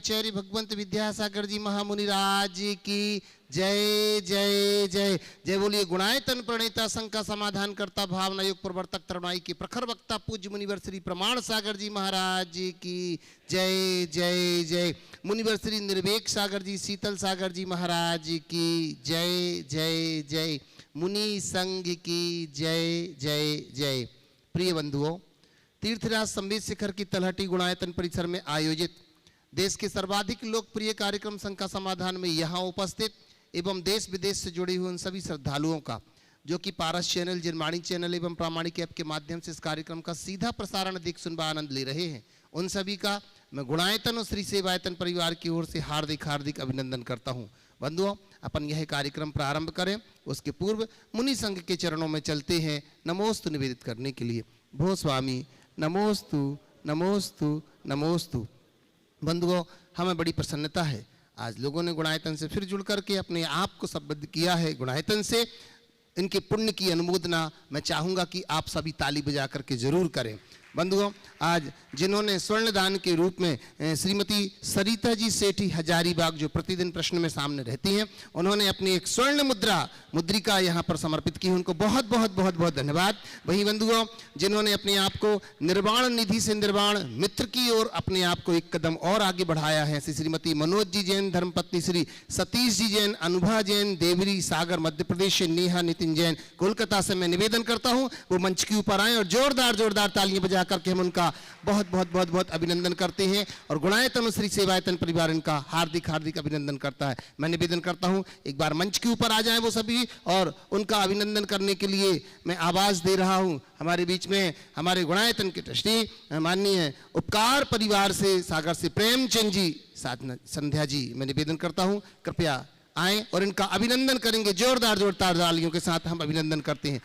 आचार्य भगवंत विद्यासागर जी महामुनिराज की जय जय जय जय। बोलिए गुणायतन प्रणेता शंका समाधान करता भावना योग प्रवर्तक तरुणाई के प्रखर वक्ता पूज्य मुनिवर श्री प्रमाण सागर जी महाराज की जय जय जय। मुनिवर श्री निर्वेक सागर जी शीतल सागर जी महाराज की जय जय जय। मुनि संघ की जय जय जय। प्रिय बंधुओं, तीर्थराज संवेद शिखर की तलहटी गुणायतन परिसर में आयोजित देश के सर्वाधिक लोकप्रिय कार्यक्रम शंका समाधान में यहाँ उपस्थित एवं देश विदेश से जुड़े हुए उन सभी श्रद्धालुओं का जो कि पारस चैनल, जिनवाणी चैनल एवं प्रामाणिक ऐप के माध्यम से इस कार्यक्रम का सीधा प्रसारण देख सुनवा आनंद ले रहे हैं, उन सभी का मैं गुणायतन और श्री सेवायतन परिवार की ओर से हार्दिक हार्दिक अभिनंदन करता हूँ। बंधुओं, अपन यह कार्यक्रम प्रारंभ करें उसके पूर्व मुनि संघ के चरणों में चलते हैं नमोस्तु निवेदित करने के लिए। भो स्वामी नमोस्तु नमोस्तु नमोस्तु। बंधुओं, हमें बड़ी प्रसन्नता है, आज लोगों ने गुणायतन से फिर जुड़ करके अपने आप को संबद्ध किया है गुणायतन से। इनके पुण्य की अनुमोदना मैं चाहूँगा कि आप सभी ताली बजा करके जरूर करें। बंधुओं, आज जिन्होंने स्वर्ण दान के रूप में श्रीमती सरिता जी सेठी हजारीबाग जो प्रतिदिन प्रश्न में सामने रहती हैं, उन्होंने अपनी एक स्वर्ण मुद्रिका यहाँ पर समर्पित की, उनको बहुत बहुत बहुत बहुत धन्यवाद। वहीं बंधुओं, जिन्होंने अपने आप को निर्वाण निधि से निर्वाण मित्र की ओर अपने आप को एक कदम और आगे बढ़ाया है, श्रीमती मनोज जी जैन, धर्मपत्नी श्री सतीश जी जैन, अनुभा जैन, देवरी सागर मध्य प्रदेश से, नेहा नितिन जैन कोलकाता से, मैं निवेदन करता हूँ वो मंच के ऊपर आए और जोरदार जोरदार तालियां बजा करके हम उनका बहुत बहुत बहुत बहुत अभिनंदन करते हैं और गुणायतन श्री सेवायतन परिवार इनका हार्दिक हार्दिक अभिनंदन करता है। मैं निवेदन करता हूं एक बार मंच के ऊपर आ जाएं वो सभी और उनका अभिनंदन करने के लिए मैं आवाज दे रहा हूं। हमारे बीच में हमारे गुणायतन के ट्रस्टी माननीय उपकार परिवार से सागर से प्रेमचंद जी साधना संध्या जी, मैं निवेदन करता हूं कृपया आए और इनका अभिनंदन करेंगे। जोरदार जोरदार तालियों के साथ हम अभिनंदन करते हैं।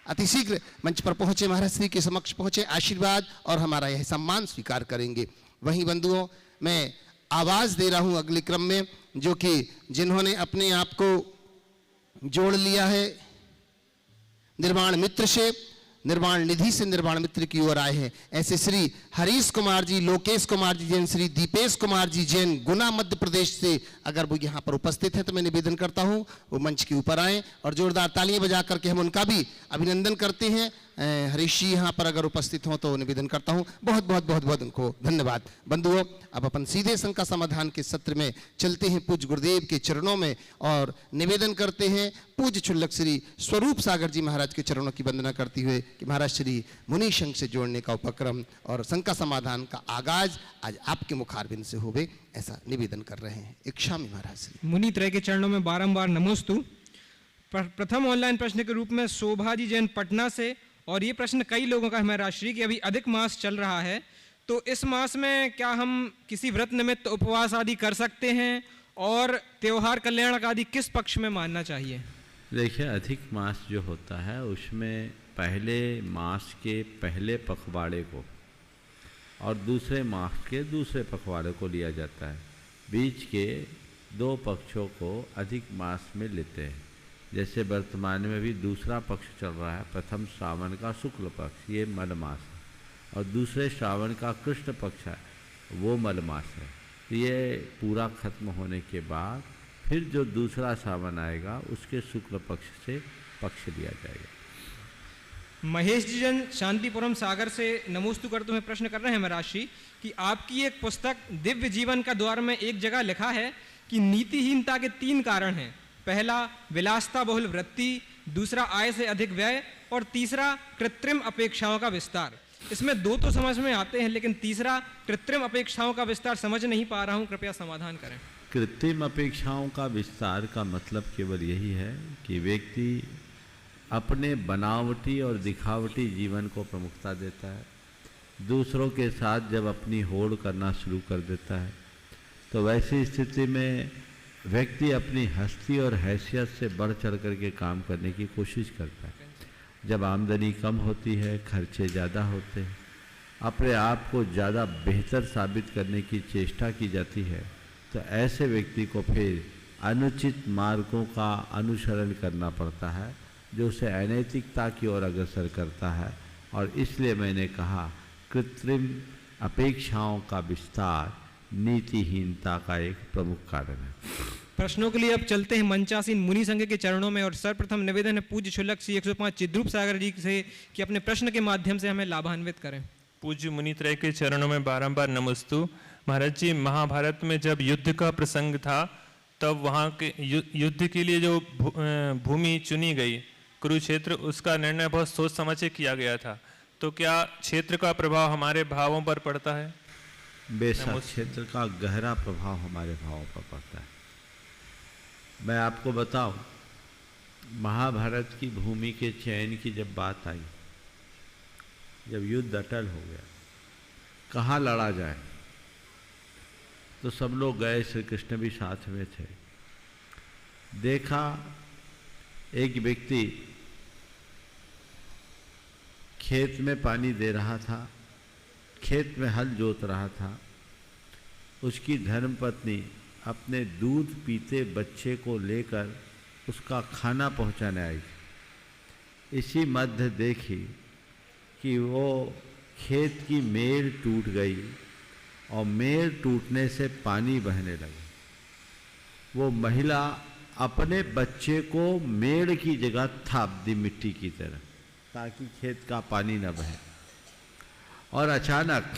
अति शीघ्र मंच पर पहुंचे, महाराज श्री के समक्ष पहुंचे, आशीर्वाद और हमारा यह सम्मान स्वीकार करेंगे। वहीं बंधुओं, मैं आवाज दे रहा हूं अगले क्रम में जो कि जिन्होंने अपने आप को जोड़ लिया है निर्वाण मित्र से, निर्वाण निधि से निर्वाण मित्र की ओर आए हैं, ऐसे श्री हरीश कुमार जी, लोकेश कुमार जी जैन, श्री दीपेश कुमार जी जैन गुना मध्य प्रदेश से अगर वो यहाँ पर उपस्थित है तो मैं निवेदन करता हूँ वो मंच के ऊपर आए और जोरदार तालियां बजा करके हम उनका भी अभिनंदन करते हैं। हरीश जी यहाँ पर अगर उपस्थित हों तो निवेदन करता हूँ बहुत बहुत बहुत बहुत उनको धन्यवाद। बंधुओं, अब अपन सीधे शंका समाधान के सत्र में चलते हैं पूज्य गुरुदेव के चरणों में और निवेदन करते हैं पूज्य क्षुल्लक श्री स्वरूप सागर जी महाराज के चरणों की वंदना करते हुए कि महाराज श्री मुनि संघ से जोड़ने का उपक्रम और शंका समाधान का आगाज आज आपके मुखारबिंद से होवे, ऐसा निवेदन कर रहे हैं। इच्छामि महाराज श्री मुनि त्रय के चरणों में बारंबार नमोस्तु। प्रथम ऑनलाइन प्रश्न के रूप में शोभा जी जैन पटना से, और ये प्रश्न कई लोगों का है महाराज श्री कि अभी अधिक मास चल रहा है तो इस मास में क्या हम किसी व्रत निमित्त उपवास आदि कर सकते हैं और त्योहार कल्याण आदि किस पक्ष में मानना चाहिए? देखिए, अधिक मास जो होता है उसमें पहले मास के पहले पखवाड़े को और दूसरे मास के दूसरे पखवाड़े को लिया जाता है। बीच के दो पक्षों को अधिक मास में लेते हैं। जैसे वर्तमान में भी दूसरा पक्ष चल रहा है, प्रथम श्रावण का शुक्ल पक्ष ये मल मास है और दूसरे श्रावण का कृष्ण पक्ष है वो मल मास है। तो ये पूरा खत्म होने के बाद फिर जो दूसरा श्रावण आएगा उसके शुक्ल पक्ष से पक्ष लिया जाएगा। महेश जी जन शांतिपुरम सागर से नमोस्तु करते हुए प्रश्न कर रहे हैं महाराज श्री कि आपकी एक पुस्तक दिव्य जीवन का द्वार में एक जगह लिखा है कि नीतिहीनता के 3 कारण हैं। पहला विलासता बहुल वृत्ति, दूसरा आय से अधिक व्यय और तीसरा कृत्रिम अपेक्षाओं का विस्तार। इसमें 2 तो समझ में आते हैं लेकिन तीसरा कृत्रिम अपेक्षाओं का विस्तार समझ नहीं पा रहा हूं, कृपया समाधान करें। कृत्रिम अपेक्षाओं का विस्तार का मतलब केवल यही है कि व्यक्ति अपने बनावटी और दिखावटी जीवन को प्रमुखता देता है। दूसरों के साथ जब अपनी होड़ करना शुरू कर देता है तो वैसी स्थिति में व्यक्ति अपनी हस्ती और हैसियत से बढ़ चढ़ करके काम करने की कोशिश करता है। जब आमदनी कम होती है, खर्चे ज़्यादा होते हैं, अपने आप को ज़्यादा बेहतर साबित करने की चेष्टा की जाती है तो ऐसे व्यक्ति को फिर अनुचित मार्गों का अनुसरण करना पड़ता है जो उसे अनैतिकता की ओर अग्रसर करता है। और इसलिए मैंने कहा कृत्रिम अपेक्षाओं का विस्तार नीतिहीनता का एक प्रमुख कारण है। प्रश्नों के लिए अब चलते हैं मंचासीन मुनि संघ के चरणों में, और सर्वप्रथम निवेदन है पूज्य शुल्क श्री 105 चिद्रूप सागर जी से कि अपने प्रश्न के माध्यम से हमें लाभान्वित करें। पूज्य मुनित्रय के चरणों में बारंबार नमस्तु। महाराज जी, महाभारत में जब युद्ध का प्रसंग था तब वहाँ के युद्ध के लिए जो भूमि चुनी गई कुरुक्षेत्र, उसका निर्णय बहुत सोच समझ के किया गया था। तो क्या क्षेत्र का प्रभाव हमारे भावों पर पड़ता है? बेशक क्षेत्र का गहरा प्रभाव हमारे भावों पर पड़ता है। मैं आपको बताऊं, महाभारत की भूमि के चयन की जब बात आई, जब युद्ध अटल हो गया, कहाँ लड़ा जाए, तो सब लोग गए, श्री कृष्ण भी साथ में थे। देखा एक व्यक्ति खेत में पानी दे रहा था, खेत में हल जोत रहा था। उसकी धर्मपत्नी अपने दूध पीते बच्चे को लेकर उसका खाना पहुंचाने आई। इसी मध्य देखी कि वो खेत की मेड़ टूट गई और मेड़ टूटने से पानी बहने लगा। वो महिला अपने बच्चे को मेड़ की जगह थाप दी मिट्टी की तरह, ताकि खेत का पानी न बहे। और अचानक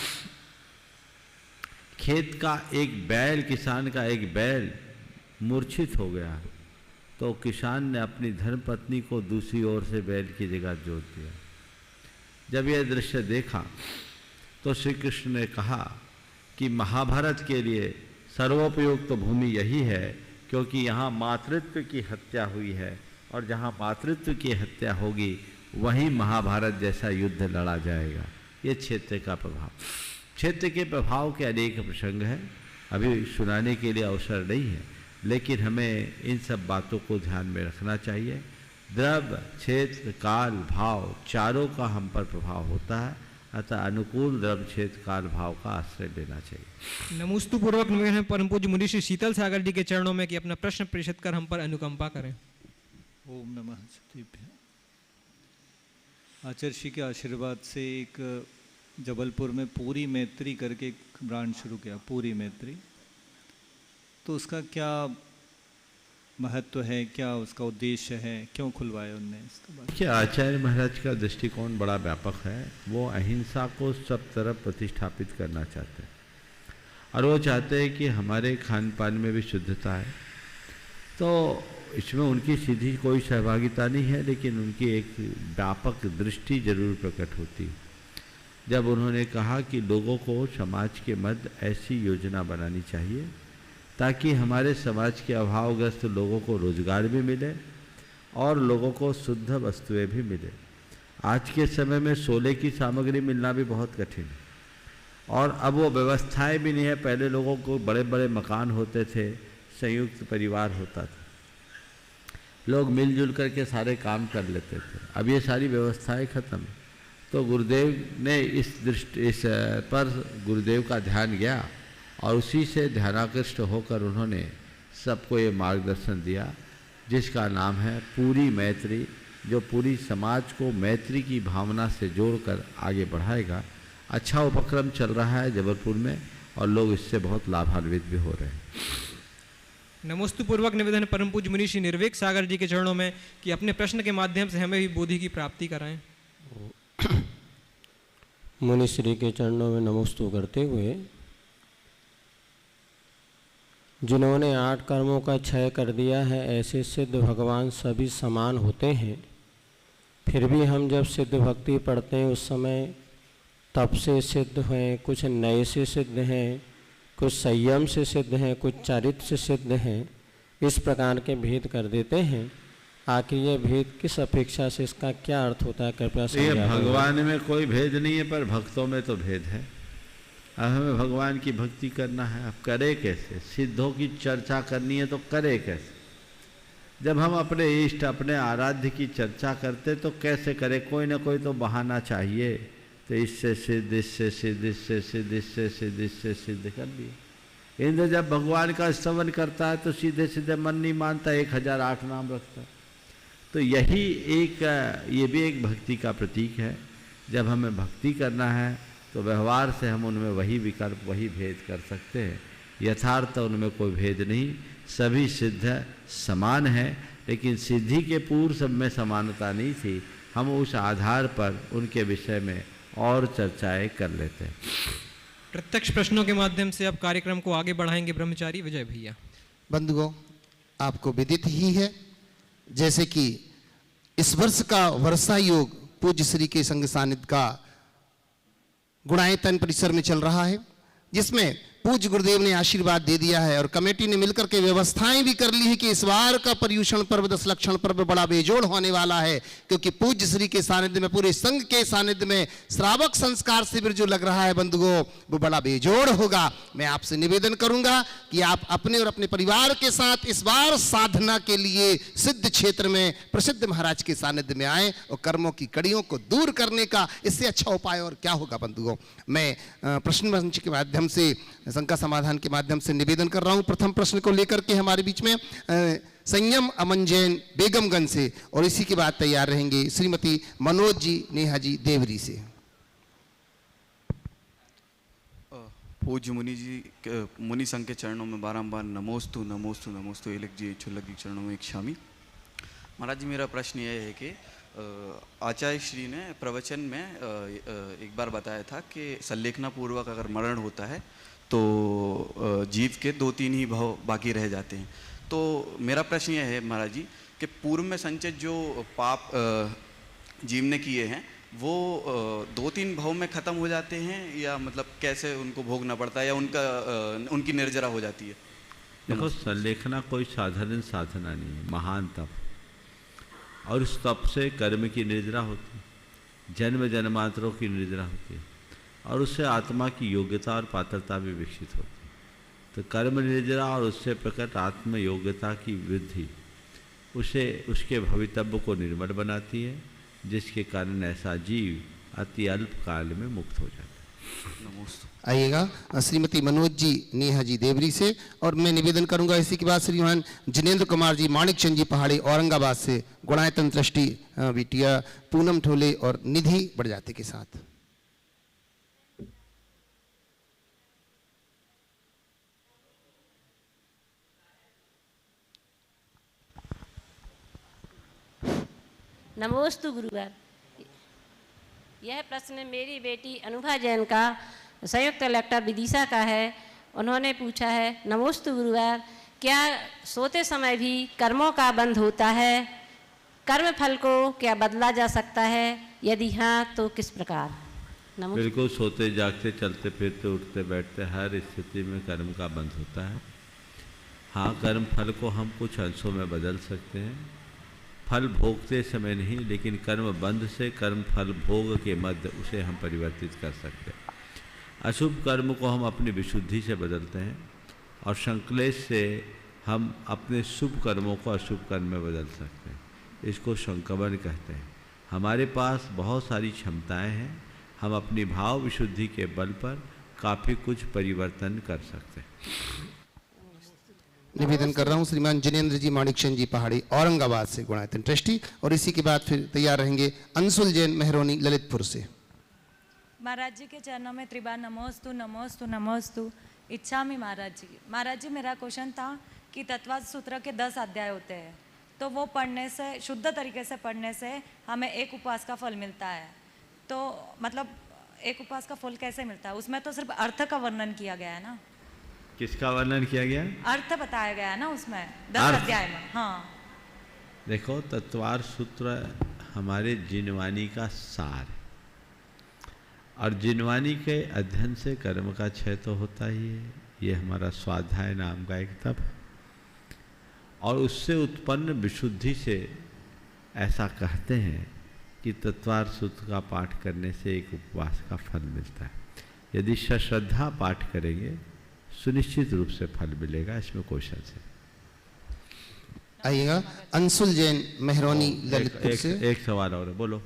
खेत का एक बैल, किसान का एक बैल मूर्छित हो गया। तो किसान ने अपनी धर्मपत्नी को दूसरी ओर से बैल की जगह जोत दिया। जब यह दृश्य देखा तो श्री कृष्ण ने कहा कि महाभारत के लिए सर्वोपयुक्त भूमि यही है, क्योंकि यहाँ मातृत्व की हत्या हुई है, और जहाँ मातृत्व की हत्या होगी वहीं महाभारत जैसा युद्ध लड़ा जाएगा। ये क्षेत्र का प्रभाव, क्षेत्र के प्रभाव के अनेक प्रसंग हैं, अभी सुनाने के लिए अवसर नहीं है, लेकिन हमें इन सब बातों को ध्यान में रखना चाहिए। द्रव्य, क्षेत्र, काल, भाव चारों का हम पर प्रभाव होता है, अतः अनुकूल द्रव्य, क्षेत्र, काल, भाव का आश्रय लेना चाहिए। नमोस्तु पूर्वक निवेदन है परम पूज्य मुनि श्री शीतल सागर जी के चरणों में कि अपना प्रश्न प्रेषित कर हम पर अनुकंपा करें। ओम नमः शिवाय। आचार्य श्री के आशीर्वाद से एक जबलपुर में पूरी मैत्री करके एक ब्रांड शुरू किया, पूरी मैत्री। तो उसका क्या महत्व है, क्या उसका उद्देश्य है, क्यों खुलवाया उनने, इसके बारे में? क्या आचार्य महाराज का दृष्टिकोण बड़ा व्यापक है। वो अहिंसा को सब तरफ प्रतिष्ठापित करना चाहते हैं, और वो चाहते हैं कि हमारे खान पान में भी शुद्धता है। तो इसमें उनकी सीधी कोई सहभागिता नहीं है, लेकिन उनकी एक व्यापक दृष्टि जरूर प्रकट होती है। जब उन्होंने कहा कि लोगों को समाज के मध्य ऐसी योजना बनानी चाहिए ताकि हमारे समाज के अभावग्रस्त लोगों को रोजगार भी मिले और लोगों को शुद्ध वस्तुएं भी मिले। आज के समय में सोले की सामग्री मिलना भी बहुत कठिन है, और अब वो व्यवस्थाएं भी नहीं है। पहले लोगों को बड़े बड़े मकान होते थे, संयुक्त परिवार होता था, लोग मिलजुल करके सारे काम कर लेते थे। अब ये सारी व्यवस्थाएं खत्म है। तो गुरुदेव ने इस पर गुरुदेव का ध्यान गया, और उसी से ध्यानाकृष्ट होकर उन्होंने सबको ये मार्गदर्शन दिया, जिसका नाम है पूरी मैत्री, जो पूरी समाज को मैत्री की भावना से जोड़कर आगे बढ़ाएगा। अच्छा उपक्रम चल रहा है जबलपुर में, और लोग इससे बहुत लाभान्वित भी हो रहे हैं। नमोस्तु पूर्वक निवेदन परम पूज्य मुनि श्री निर्वेक सागर जी के चरणों में कि अपने प्रश्न के माध्यम से हमें भी बोधि की प्राप्ति कराएं। मुनि श्री के चरणों में नमोस्तु करते हुए, जिन्होंने 8 कर्मों का क्षय कर दिया है, ऐसे सिद्ध भगवान सभी समान होते हैं। फिर भी हम जब सिद्ध भक्ति पढ़ते हैं उस समय तप से सिद्ध हैं, कुछ नए से सिद्ध हैं, कुछ संयम से सिद्ध हैं, कुछ चरित्र से सिद्ध हैं, इस प्रकार के भेद कर देते हैं। आखिर ये भेद किस अपेक्षा से, इसका क्या अर्थ होता है, कृपया समझाइए। भगवान में कोई भेद नहीं है, पर भक्तों में तो भेद है। अब हमें भगवान की भक्ति करना है, अब करे कैसे? सिद्धों की चर्चा करनी है तो करे कैसे? जब हम अपने इष्ट, अपने आराध्य की चर्चा करते तो कैसे करें? कोई ना कोई तो बहाना चाहिए। तो इससे सिद्ध, इससे सिद्ध, इससे सिद्ध, इससे सिद्ध, इससे सिद्ध कर दिया। इंद्र जब भगवान का स्तवन करता है तो सीधे सीधे मन नहीं मानता, 1008 नाम रखता है। तो यही एक, ये भी एक भक्ति का प्रतीक है। जब हमें भक्ति करना है तो व्यवहार से हम उनमें वही विकल्प, वही भेद कर सकते हैं। यथार्थ उनमें कोई भेद नहीं, सभी सिद्ध समान है, लेकिन सिद्धि के पूर्व सब में समानता नहीं थी। हम उस आधार पर उनके विषय में और चर्चाएं कर लेते हैं। प्रत्यक्ष प्रश्नों के माध्यम से अब कार्यक्रम को आगे बढ़ाएंगे ब्रह्मचारी विजय भैया। बंधुओं, आपको विदित ही है जैसे कि इस वर्ष का वर्षा योग पूज्य श्री के संग सानिध्य का गुणायतन परिसर में चल रहा है, जिसमें पूज्य गुरुदेव ने आशीर्वाद दे दिया है और कमेटी ने मिलकर के व्यवस्थाएं भी कर ली है कि इस बार का पर्युषण पर्व, 10 लक्षण पर्व बड़ा बेजोड़ होने वाला है, क्योंकि पूज्य श्री के सानिध्य में, पूरे संघ के सानिध्य में श्रावक संस्कार शिविर जो लग रहा है बंधुओं, वो बड़ा बेजोड़ होगा। मैं आपसे निवेदन करूंगा कि आप अपने और अपने परिवार के साथ इस बार साधना के लिए सिद्ध क्षेत्र में प्रसिद्ध महाराज के सानिध्य में आए और कर्मों की कड़ियों को दूर करने का इससे अच्छा उपाय और क्या होगा बंधुओं। मैं प्रश्न मंच के माध्यम से, शंका समाधान के माध्यम से निवेदन कर रहा हूं। प्रथम प्रश्न को लेकर के हमारे बीच में संयम अमन जैन बेगमगंज से, और इसी के बाद तैयार रहेंगे श्रीमती मनोज जी नेहा जी देवरी से। पूज्य मुनि जी, मुनि संघ के चरणों में बारंबार नमोस्तु नमोस्तु नमोस्तु एलक जी छुल्लक जी चरणों में एक शामी। महाराज जी, मेरा प्रश्न यह है कि आचार्य श्री ने प्रवचन में एक बार बताया था कि संलेखना पूर्वक अगर मरण होता है तो जीव के 2-3 ही भाव बाकी रह जाते हैं। तो मेरा प्रश्न यह है महाराज जी कि पूर्व में संचित जो पाप जीव ने किए हैं वो 2-3 भाव में ख़त्म हो जाते हैं, या मतलब कैसे उनको भोगना पड़ता है, या उनकी निर्जरा हो जाती है? देखो, संलेखना कोई साधारण साधना नहीं है, महान तप, और उस तप से कर्म की निर्जरा होती है, जन्म जन्मांतरों की निर्जरा होती है, और उससे आत्मा की योग्यता और पात्रता भी विकसित होती है। तो कर्म निर्जरा और उससे प्रकट आत्म योग्यता की वृद्धि उसे, उसके भवितव्य को निर्मल बनाती है, जिसके कारण ऐसा जीव अति अल्प काल में मुक्त हो जाता है। आइएगा श्रीमती मनोज जी नेहा जी देवरी से, और मैं निवेदन करूंगा इसी के बाद श्रीमान जिनेंद्र कुमार जी माणिक चंद जी पहाड़ी औरंगाबाद से, गुणायतन ट्रस्टी बिटिया पूनम ठोले और निधि बड़जाते के साथ। नमोस्तु गुरुवार। यह प्रश्न मेरी बेटी अनुभा जैन का संयुक्त कलेक्टर विदिशा का है। उन्होंने पूछा है, नमोस्तु गुरुवार, क्या सोते समय भी कर्मों का बंध होता है? कर्म फल को क्या बदला जा सकता है? यदि हाँ तो किस प्रकार? बिल्कुल, सोते जागते चलते फिरते उठते बैठते हर स्थिति में कर्म का बंध होता है। हाँ, कर्म फल को हम कुछ अंशों में बदल सकते हैं, फल भोगते समय नहीं, लेकिन कर्म बंध से कर्म फल भोग के मध्य उसे हम परिवर्तित कर सकते हैं। अशुभ कर्म को हम अपनी विशुद्धि से बदलते हैं, और संकलेश से हम अपने शुभ कर्मों को अशुभ कर्म में बदल सकते हैं। इसको संकवन कहते हैं। हमारे पास बहुत सारी क्षमताएं हैं, हम अपनी भाव विशुद्धि के बल पर काफ़ी कुछ परिवर्तन कर सकते हैं। निवेदन कर रहा हूं श्रीमान जिनेंद्र जी माणिक चंद जी पहाड़ी औरंगाबाद से, गुणायतन ट्रस्टी, और इसी के बाद फिर तैयार रहेंगे अंशुल जैन मेहरोनी ललितपुर से। महाराज जी के चरणों में त्रिबार नमोस्तु नमोस्तु नमोस्तु इच्छामि। महाराज जी, मेरा क्वेश्चन था कि तत्वाद सूत्र के 10 अध्याय होते हैं, तो वो पढ़ने से, शुद्ध तरीके से पढ़ने से हमें एक उपवास का फल मिलता है। तो मतलब एक उपवास का फल कैसे मिलता है? उसमें तो सिर्फ अर्थ का वर्णन किया गया है ना? किसका वर्णन किया गया? अर्थ बताया गया है ना उसमें 10 अध्याय में। हाँ, देखो, तत्वार सूत्र हमारे जिनवानी का सार है, और जिनवानी के अध्ययन से कर्म का क्षय तो होता ही है। ये हमारा स्वाध्याय नाम का एक तप है, और उससे उत्पन्न विशुद्धि से ऐसा कहते हैं कि तत्वार सूत्र का पाठ करने से एक उपवास का फल मिलता है। यदि श्रद्धा पाठ करेंगे सुनिश्चित रूप से फल मिलेगा, इसमें कोई संशय नहीं। आइएगा अंशुल जैन मेहरोनी ललितपुर से। एक सवाल और बोलो।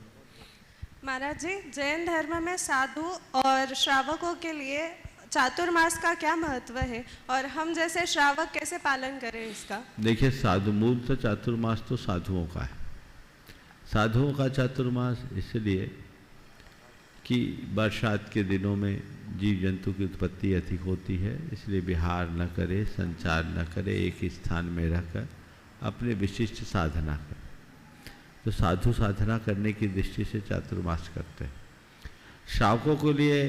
महाराज जी, जैन धर्म में साधु और श्रावकों के लिए चातुर्मास का क्या महत्व है, और हम जैसे श्रावक कैसे पालन करें इसका? देखिए, साधु मूल तो चातुर्मास तो साधुओं का है। साधुओं का चातुर्मास इसलिए कि बरसात के दिनों में जीव जंतु की उत्पत्ति अधिक होती है, इसलिए विहार न करे, संचार न करे, एक स्थान में रहकर अपने विशिष्ट साधना करे। तो साधु साधना करने की दृष्टि से चातुर्मास करते हैं। श्रावकों के लिए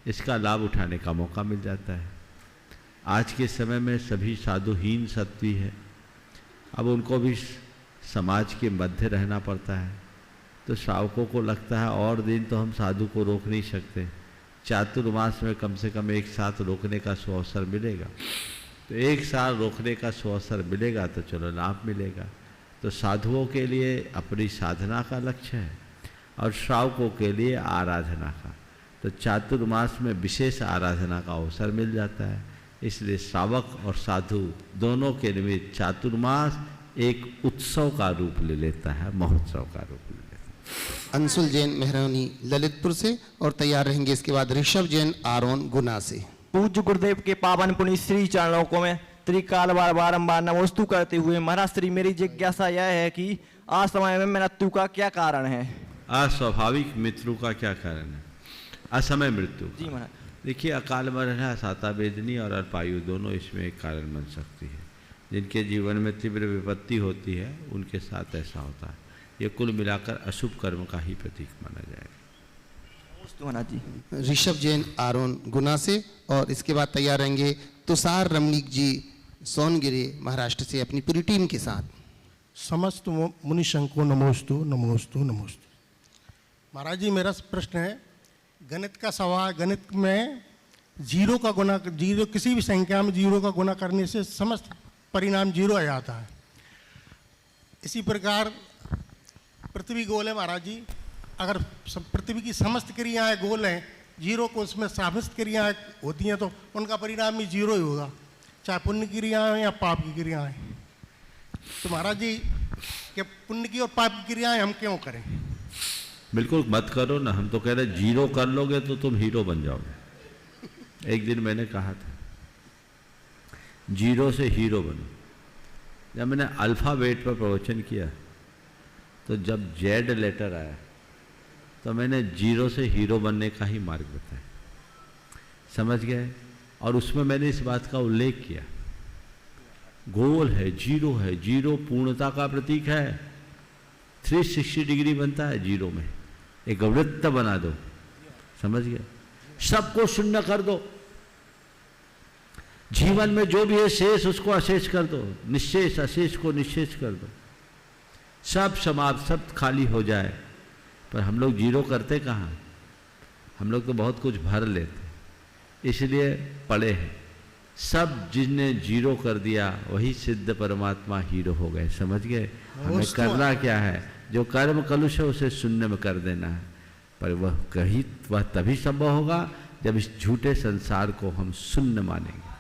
इसका लाभ उठाने का मौका मिल जाता है। आज के समय में सभी साधुहीन सत्वी है, अब उनको भी समाज के मध्य रहना पड़ता है। तो श्रावकों को लगता है और दिन तो हम साधु को रोक नहीं सकते, चातुर्मास में कम से कम एक साथ रोकने का सुअवसर मिलेगा। तो एक साल रोकने का सुअवसर मिलेगा तो चलो लाभ मिलेगा। तो साधुओं के लिए अपनी साधना का लक्ष्य है और श्रावकों के लिए आराधना का। तो चातुर्मास में विशेष आराधना का अवसर मिल जाता है। इसलिए श्रावक और साधु दोनों के निमित्त चातुर्मास एक उत्सव का रूप ले लेता है, महोत्सव का रूप ले लेता है। अंशुल जैन मेहरौनी ललितपुर से और तैयार रहेंगे इसके बाद ऋषभ जैन आरोन गुना से। पूज्य गुरुदेव के पावन पुण्य श्री चरणों को मैं त्रिकाल बार बारम्बार नमोस्तु करते हुए महाराज श्री, मेरी जिज्ञासा यह है कि आज समय में मृत्यु का क्या कारण है? अस्वाभाविक मृत्यु का क्या कारण है? असमय मृत्यु। जी महाराज। देखिए, अकाल मरण है, साता वेदनी और अल्पायु दोनों इसमें एक कारण बन सकती है। जिनके जीवन में तीव्र विपत्ति होती है उनके साथ ऐसा होता है। ये कुल मिलाकर अशुभ कर्म का ही प्रतीक माना जाएगा। महाराज जी। ऋषभ जैन आरोन गुना से और इसके बाद तैयार रहेंगे तुषार रमणीक जी सोनगिरी महाराष्ट्र से अपनी पूरी टीम के साथ। समस्त मुनि संघ को नमोस्तु नमोस्तु नमोस्तु। महाराज जी, मेरा प्रश्न है, गणित का सवाल। गणित में जीरो का गुना, जीरो किसी भी संख्या में जीरो का गुना करने से समस्त परिणाम जीरो आ जाता है। इसी प्रकार पृथ्वी गोल है महाराज जी, अगर पृथ्वी की समस्त क्रियाएं गोल हैं, जीरो को उसमें समस्त क्रियाएं होती हैं तो उनका परिणाम भी जीरो ही होगा, चाहे पुण्य की क्रियाएं या पाप की क्रियाएं। तो महाराज जी, कि पुण्य की और पाप की क्रियाएं हम क्यों करें? बिल्कुल मत करो ना, हम तो कह रहे जीरो कर लोगे तो तुम हीरो बन जाओगे। एक दिन मैंने कहा था जीरो से हीरो बनो। जब मैंने अल्फ़ाबेट पर प्रवचन किया तो जब जेड लेटर आया तो मैंने जीरो से हीरो बनने का ही मार्ग बताया, समझ गए? और उसमें मैंने इस बात का उल्लेख किया, गोल है, जीरो पूर्णता का प्रतीक है। 360 डिग्री बनता है जीरो में, एक वृत्त बना दो, समझ गए? सबको शून्य कर दो, जीवन में जो भी है शेष उसको अशेष कर दो, निश्शेष अशेष को निश्शेष कर दो, सब समाप्त, सब खाली हो जाए। पर हम लोग जीरो करते कहाँ? हम लोग तो बहुत कुछ भर लेते, इसलिए पड़े हैं। सब जिसने जीरो कर दिया वही सिद्ध परमात्मा हीरो हो गए, समझ गए? हमें करना क्या है? जो कर्म कलुष है उसे शून्य में कर देना है। पर वह तभी संभव होगा जब इस झूठे संसार को हम शून्य मानेंगे।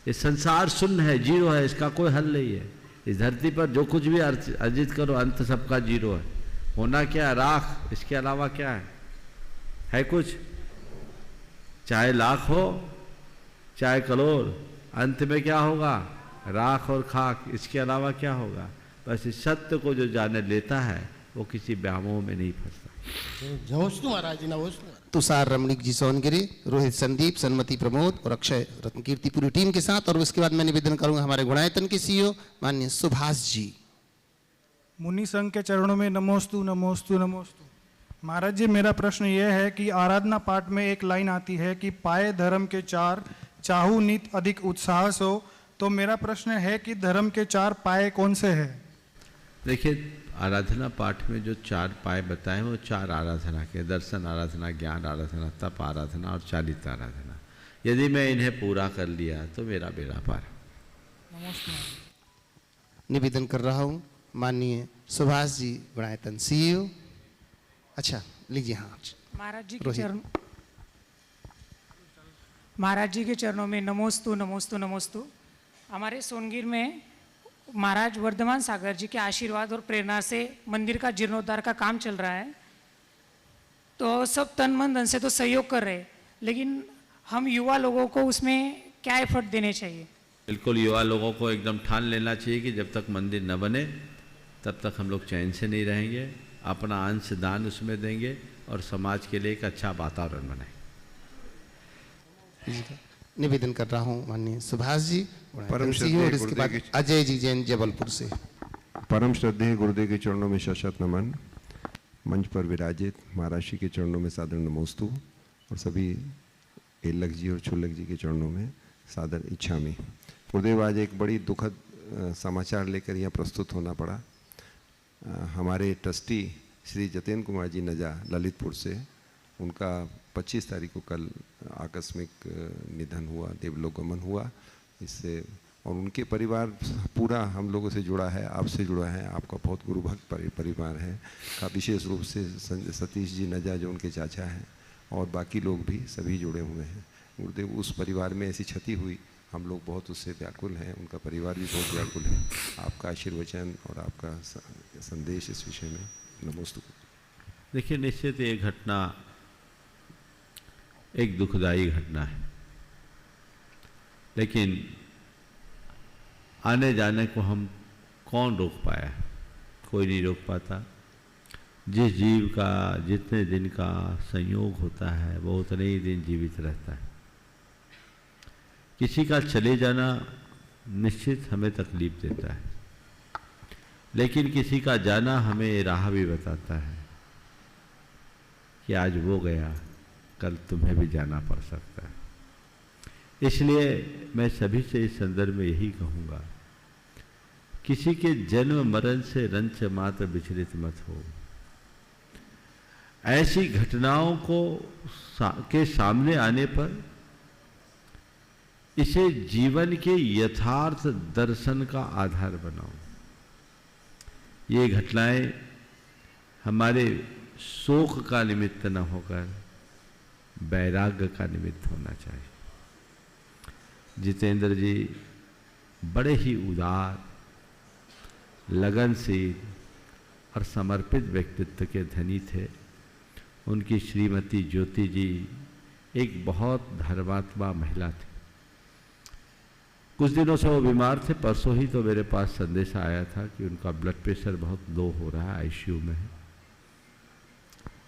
ये संसार शून्य है, जीरो है, इसका कोई हल नहीं है। इस धरती पर जो कुछ भी अर्जित करो अंत सबका जीरो है। होना क्या है? राख, इसके अलावा क्या है कुछ? चाहे लाख हो चाहे करोड़, अंत में क्या होगा? राख और खाक, इसके अलावा क्या होगा? बस इस सत्य को जो जाने लेता है वो किसी व्यामोह में नहीं फंसता। नमोस्तु महाराज जी, नमोस्तु। तुषार रमणीक जी सोनगिरी, रोहित संदीप, सन्मति प्रमोद और अक्षय रत्नकीर्ति पूरी टीम के साथ। और उसके बाद मैं निवेदन करूंगा हमारे गुणायतन के सीईओ माननीय सुभाष जी। मुनि संघ के चरणों में नमोस्तु नमोस्तु नमोस्तु। महाराज जी, मेरा प्रश्न यह है कि आराधना पाठ में एक लाइन आती है कि पाए धर्म के चार, चाहू नित अधिक उत्साह सो। तो मेरा प्रश्न है कि धर्म के चार पाए कौन से हैं? देखिए, आराधना पाठ में जो चार पाए बताए वो चार आराधना के, दर्शन आराधना, ज्ञान आराधना, तप आराधना और चालित आराधना। यदि मैं इन्हें पूरा कर लिया तो मेरा बेड़ा पार। निवेदन कर रहा हूँ माननीय सुभाष जी, गुणायतन सीईओ। अच्छा लीजिए। हाँ महाराज जी के चरण, महाराज जी के चरणों में नमोस्तु नमोस्तु नमोस्तु। हमारे सोनगिर में महाराज वर्धमान सागर जी के आशीर्वाद और प्रेरणा से मंदिर का जीर्णोद्धार का काम चल रहा है। तो सब तन मन धन से तो सहयोग कर रहे हैं, लेकिन हम युवा लोगों को उसमें क्या एफर्ट देने चाहिए? बिल्कुल, युवा लोगों को एकदम ठान लेना चाहिए कि जब तक मंदिर न बने तब तक हम लोग चैन से नहीं रहेंगे। अपना अंश दान उसमें देंगे और समाज के लिए एक अच्छा वातावरण बनाएं। निवेदन कर रहा हूँ माननीय सुभाष जी, परम और श्रद्धेय इसके बाद गुरुदेव अजय जी जैन जबलपुर से। परम श्रद्धेय गुरुदेव के चरणों में शत नमन। मंच पर विराजित महाराज जी के चरणों में सादर नमोस्तु और सभी एलक जी और छुल्लक जी के चरणों में सादर इच्छामी। गुरुदेव, आज एक बड़ी दुखद समाचार लेकर यहाँ प्रस्तुत होना पड़ा। हमारे ट्रस्टी श्री जतेंद्र कुमार जी नजा ललितपुर से, उनका 25 तारीख को कल आकस्मिक निधन हुआ, देवलोक गमन हुआ। इससे और उनके परिवार पूरा हम लोगों से जुड़ा है, आपसे जुड़ा है, आपका बहुत गुरु भक्त परिवार है का, विशेष रूप से सतीश जी नजा जो उनके चाचा हैं और बाकी लोग भी सभी जुड़े हुए हैं। गुरुदेव, उस परिवार में ऐसी क्षति हुई, हम लोग बहुत उससे व्याकुल हैं, उनका परिवार भी बहुत व्याकुल है। आपका आशीर्वचन और आपका संदेश इस विषय में नमोस्तु। देखिए, निश्चित ये घटना एक दुखदाई घटना है, लेकिन आने जाने को हम कौन रोक पाया? कोई नहीं रोक पाता। जिस जीव का जितने दिन का संयोग होता है वो उतने ही दिन जीवित रहता है। किसी का चले जाना निश्चित हमें तकलीफ देता है, लेकिन किसी का जाना हमें राह भी बताता है कि आज वो गया, कल तुम्हें भी जाना पड़ सकता है। इसलिए मैं सभी से इस संदर्भ में यही कहूँगा, किसी के जन्म मरण से रंच मात्र विचलित मत हो। ऐसी घटनाओं को के सामने आने पर इसे जीवन के यथार्थ दर्शन का आधार बनाओ। ये घटनाएं हमारे शोक का निमित्त न होकर वैराग्य का निमित्त होना चाहिए। जितेंद्र जी बड़े ही उदार, लगनशील और समर्पित व्यक्तित्व के धनी थे। उनकी श्रीमती ज्योति जी एक बहुत धर्मात्मा महिला थी। कुछ दिनों से वो बीमार थे। परसों ही तो मेरे पास संदेश आया था कि उनका ब्लड प्रेशर बहुत लो हो रहा है, आईसीयू में है।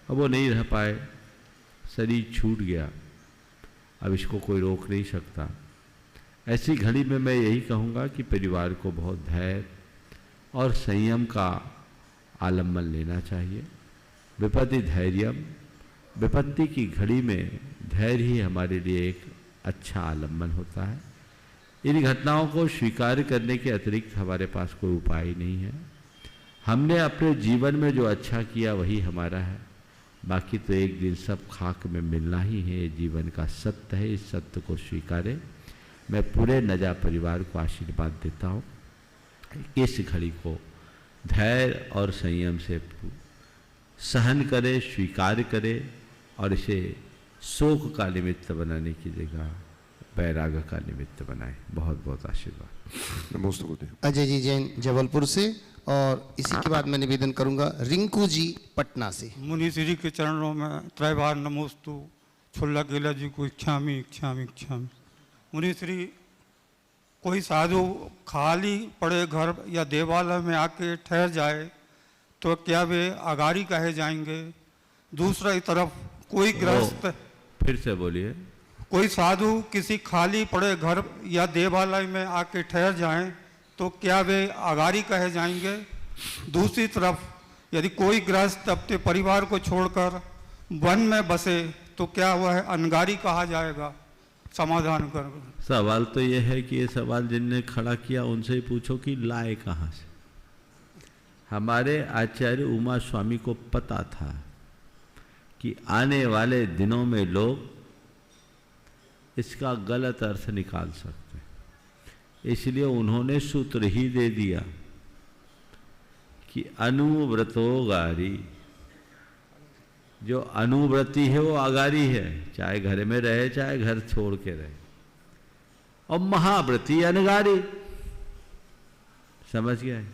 अब वो नहीं रह पाए, शरीर छूट गया, अब इसको कोई रोक नहीं सकता। ऐसी घड़ी में मैं यही कहूँगा कि परिवार को बहुत धैर्य और संयम का आलम्बन लेना चाहिए। विपत्ति धैर्यम, विपत्ति की घड़ी में धैर्य ही हमारे लिए एक अच्छा आलम्बन होता है। इन घटनाओं को स्वीकार करने के अतिरिक्त हमारे पास कोई उपाय नहीं है। हमने अपने जीवन में जो अच्छा किया वही हमारा है, बाकी तो एक दिन सब खाक में मिलना ही है। ये जीवन का सत्य है, इस सत्य को स्वीकारें। मैं पूरे नजा परिवार को आशीर्वाद देता हूँ। इस घड़ी को धैर्य और संयम से सहन करे, स्वीकार करे और इसे शोक का निमित्त बनाने की जगह वैराग्य का निमित्त बनाए। बहुत बहुत आशीर्वाद। नमस्ते। अजय जी जैन जबलपुर से, और इसी के बाद मैं निवेदन करूंगा रिंकू जी पटना से। मुनि श्री के चरणों में त्रैवार नमोस्तु। छुल्ला गेला जी को इच्छामी इच्छामी इच्छामी। मुनि श्री, कोई साधु खाली पड़े घर या देवालय में आके ठहर जाए तो क्या वे अगारी कहे जाएंगे? दूसरी तरफ कोई गृहस्थ, फिर से बोलिए। कोई साधु किसी खाली पड़े घर या देवालय में आके ठहर जाएं तो क्या वे अगारी कहे जाएंगे? दूसरी तरफ यदि कोई गृहस्थ अपने परिवार को छोड़कर वन में बसे तो क्या वह अनगारी कहा जाएगा? समाधान कर। सवाल तो ये है कि ये सवाल जिनने खड़ा किया उनसे ही पूछो कि लाए कहाँ से। हमारे आचार्य उमा स्वामी को पता था कि आने वाले दिनों में लोग इसका गलत अर्थ निकाल सकते हैं, इसलिए उन्होंने सूत्र ही दे दिया कि अनुव्रतो गारी। जो अनुव्रती है वो अगारी है, चाहे घर में रहे चाहे घर छोड़ के रहे। और महाव्रती अनगारी। समझ गए?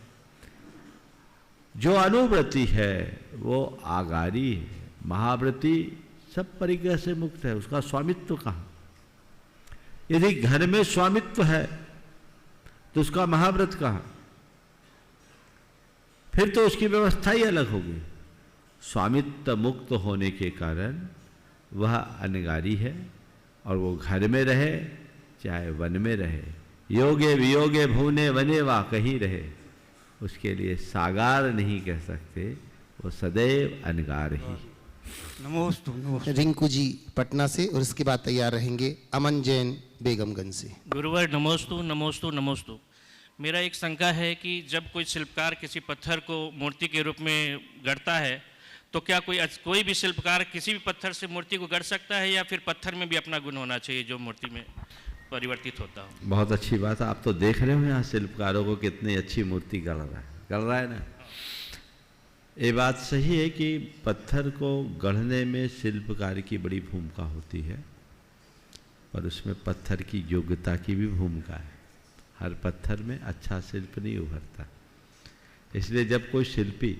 जो अनुव्रती है वो आगारी है, महाव्रती सब परिग्रह से मुक्त है, उसका स्वामित्व कहाँ? यदि घर में स्वामित्व है तो उसका महाव्रत कहाँ? फिर तो उसकी व्यवस्था ही अलग होगी। स्वामित्व मुक्त होने के कारण वह अनगारी है, और वो घर में रहे चाहे वन में रहे, योगे वियोगे भुवने वने वा कहीं रहे, उसके लिए सागार नहीं कह सकते, वो सदैव अनगार ही। नमोस्तु। रिंकू जी पटना से, और इसके बाद तैयार रहेंगे अमन जैन बेगमगंज से। गुरुवर नमोस्तु नमोस्तु नमोस्तु। मेरा एक शंका है कि जब कोई शिल्पकार किसी पत्थर को मूर्ति के रूप में गढ़ता है, तो क्या कोई भी शिल्पकार किसी भी पत्थर से मूर्ति को गढ़ सकता है, या फिर पत्थर में भी अपना गुण होना चाहिए जो मूर्ति में परिवर्तित होता हो? बहुत अच्छी बात है। आप तो देख रहे हो यहाँ शिल्पकारों को कितनी अच्छी मूर्ति गढ़ रहा है ना। ये बात सही है कि पत्थर को गढ़ने में शिल्पकार की बड़ी भूमिका होती है, पर उसमें पत्थर की योग्यता की भी भूमिका है। हर पत्थर में अच्छा शिल्प नहीं उभरता, इसलिए जब कोई शिल्पी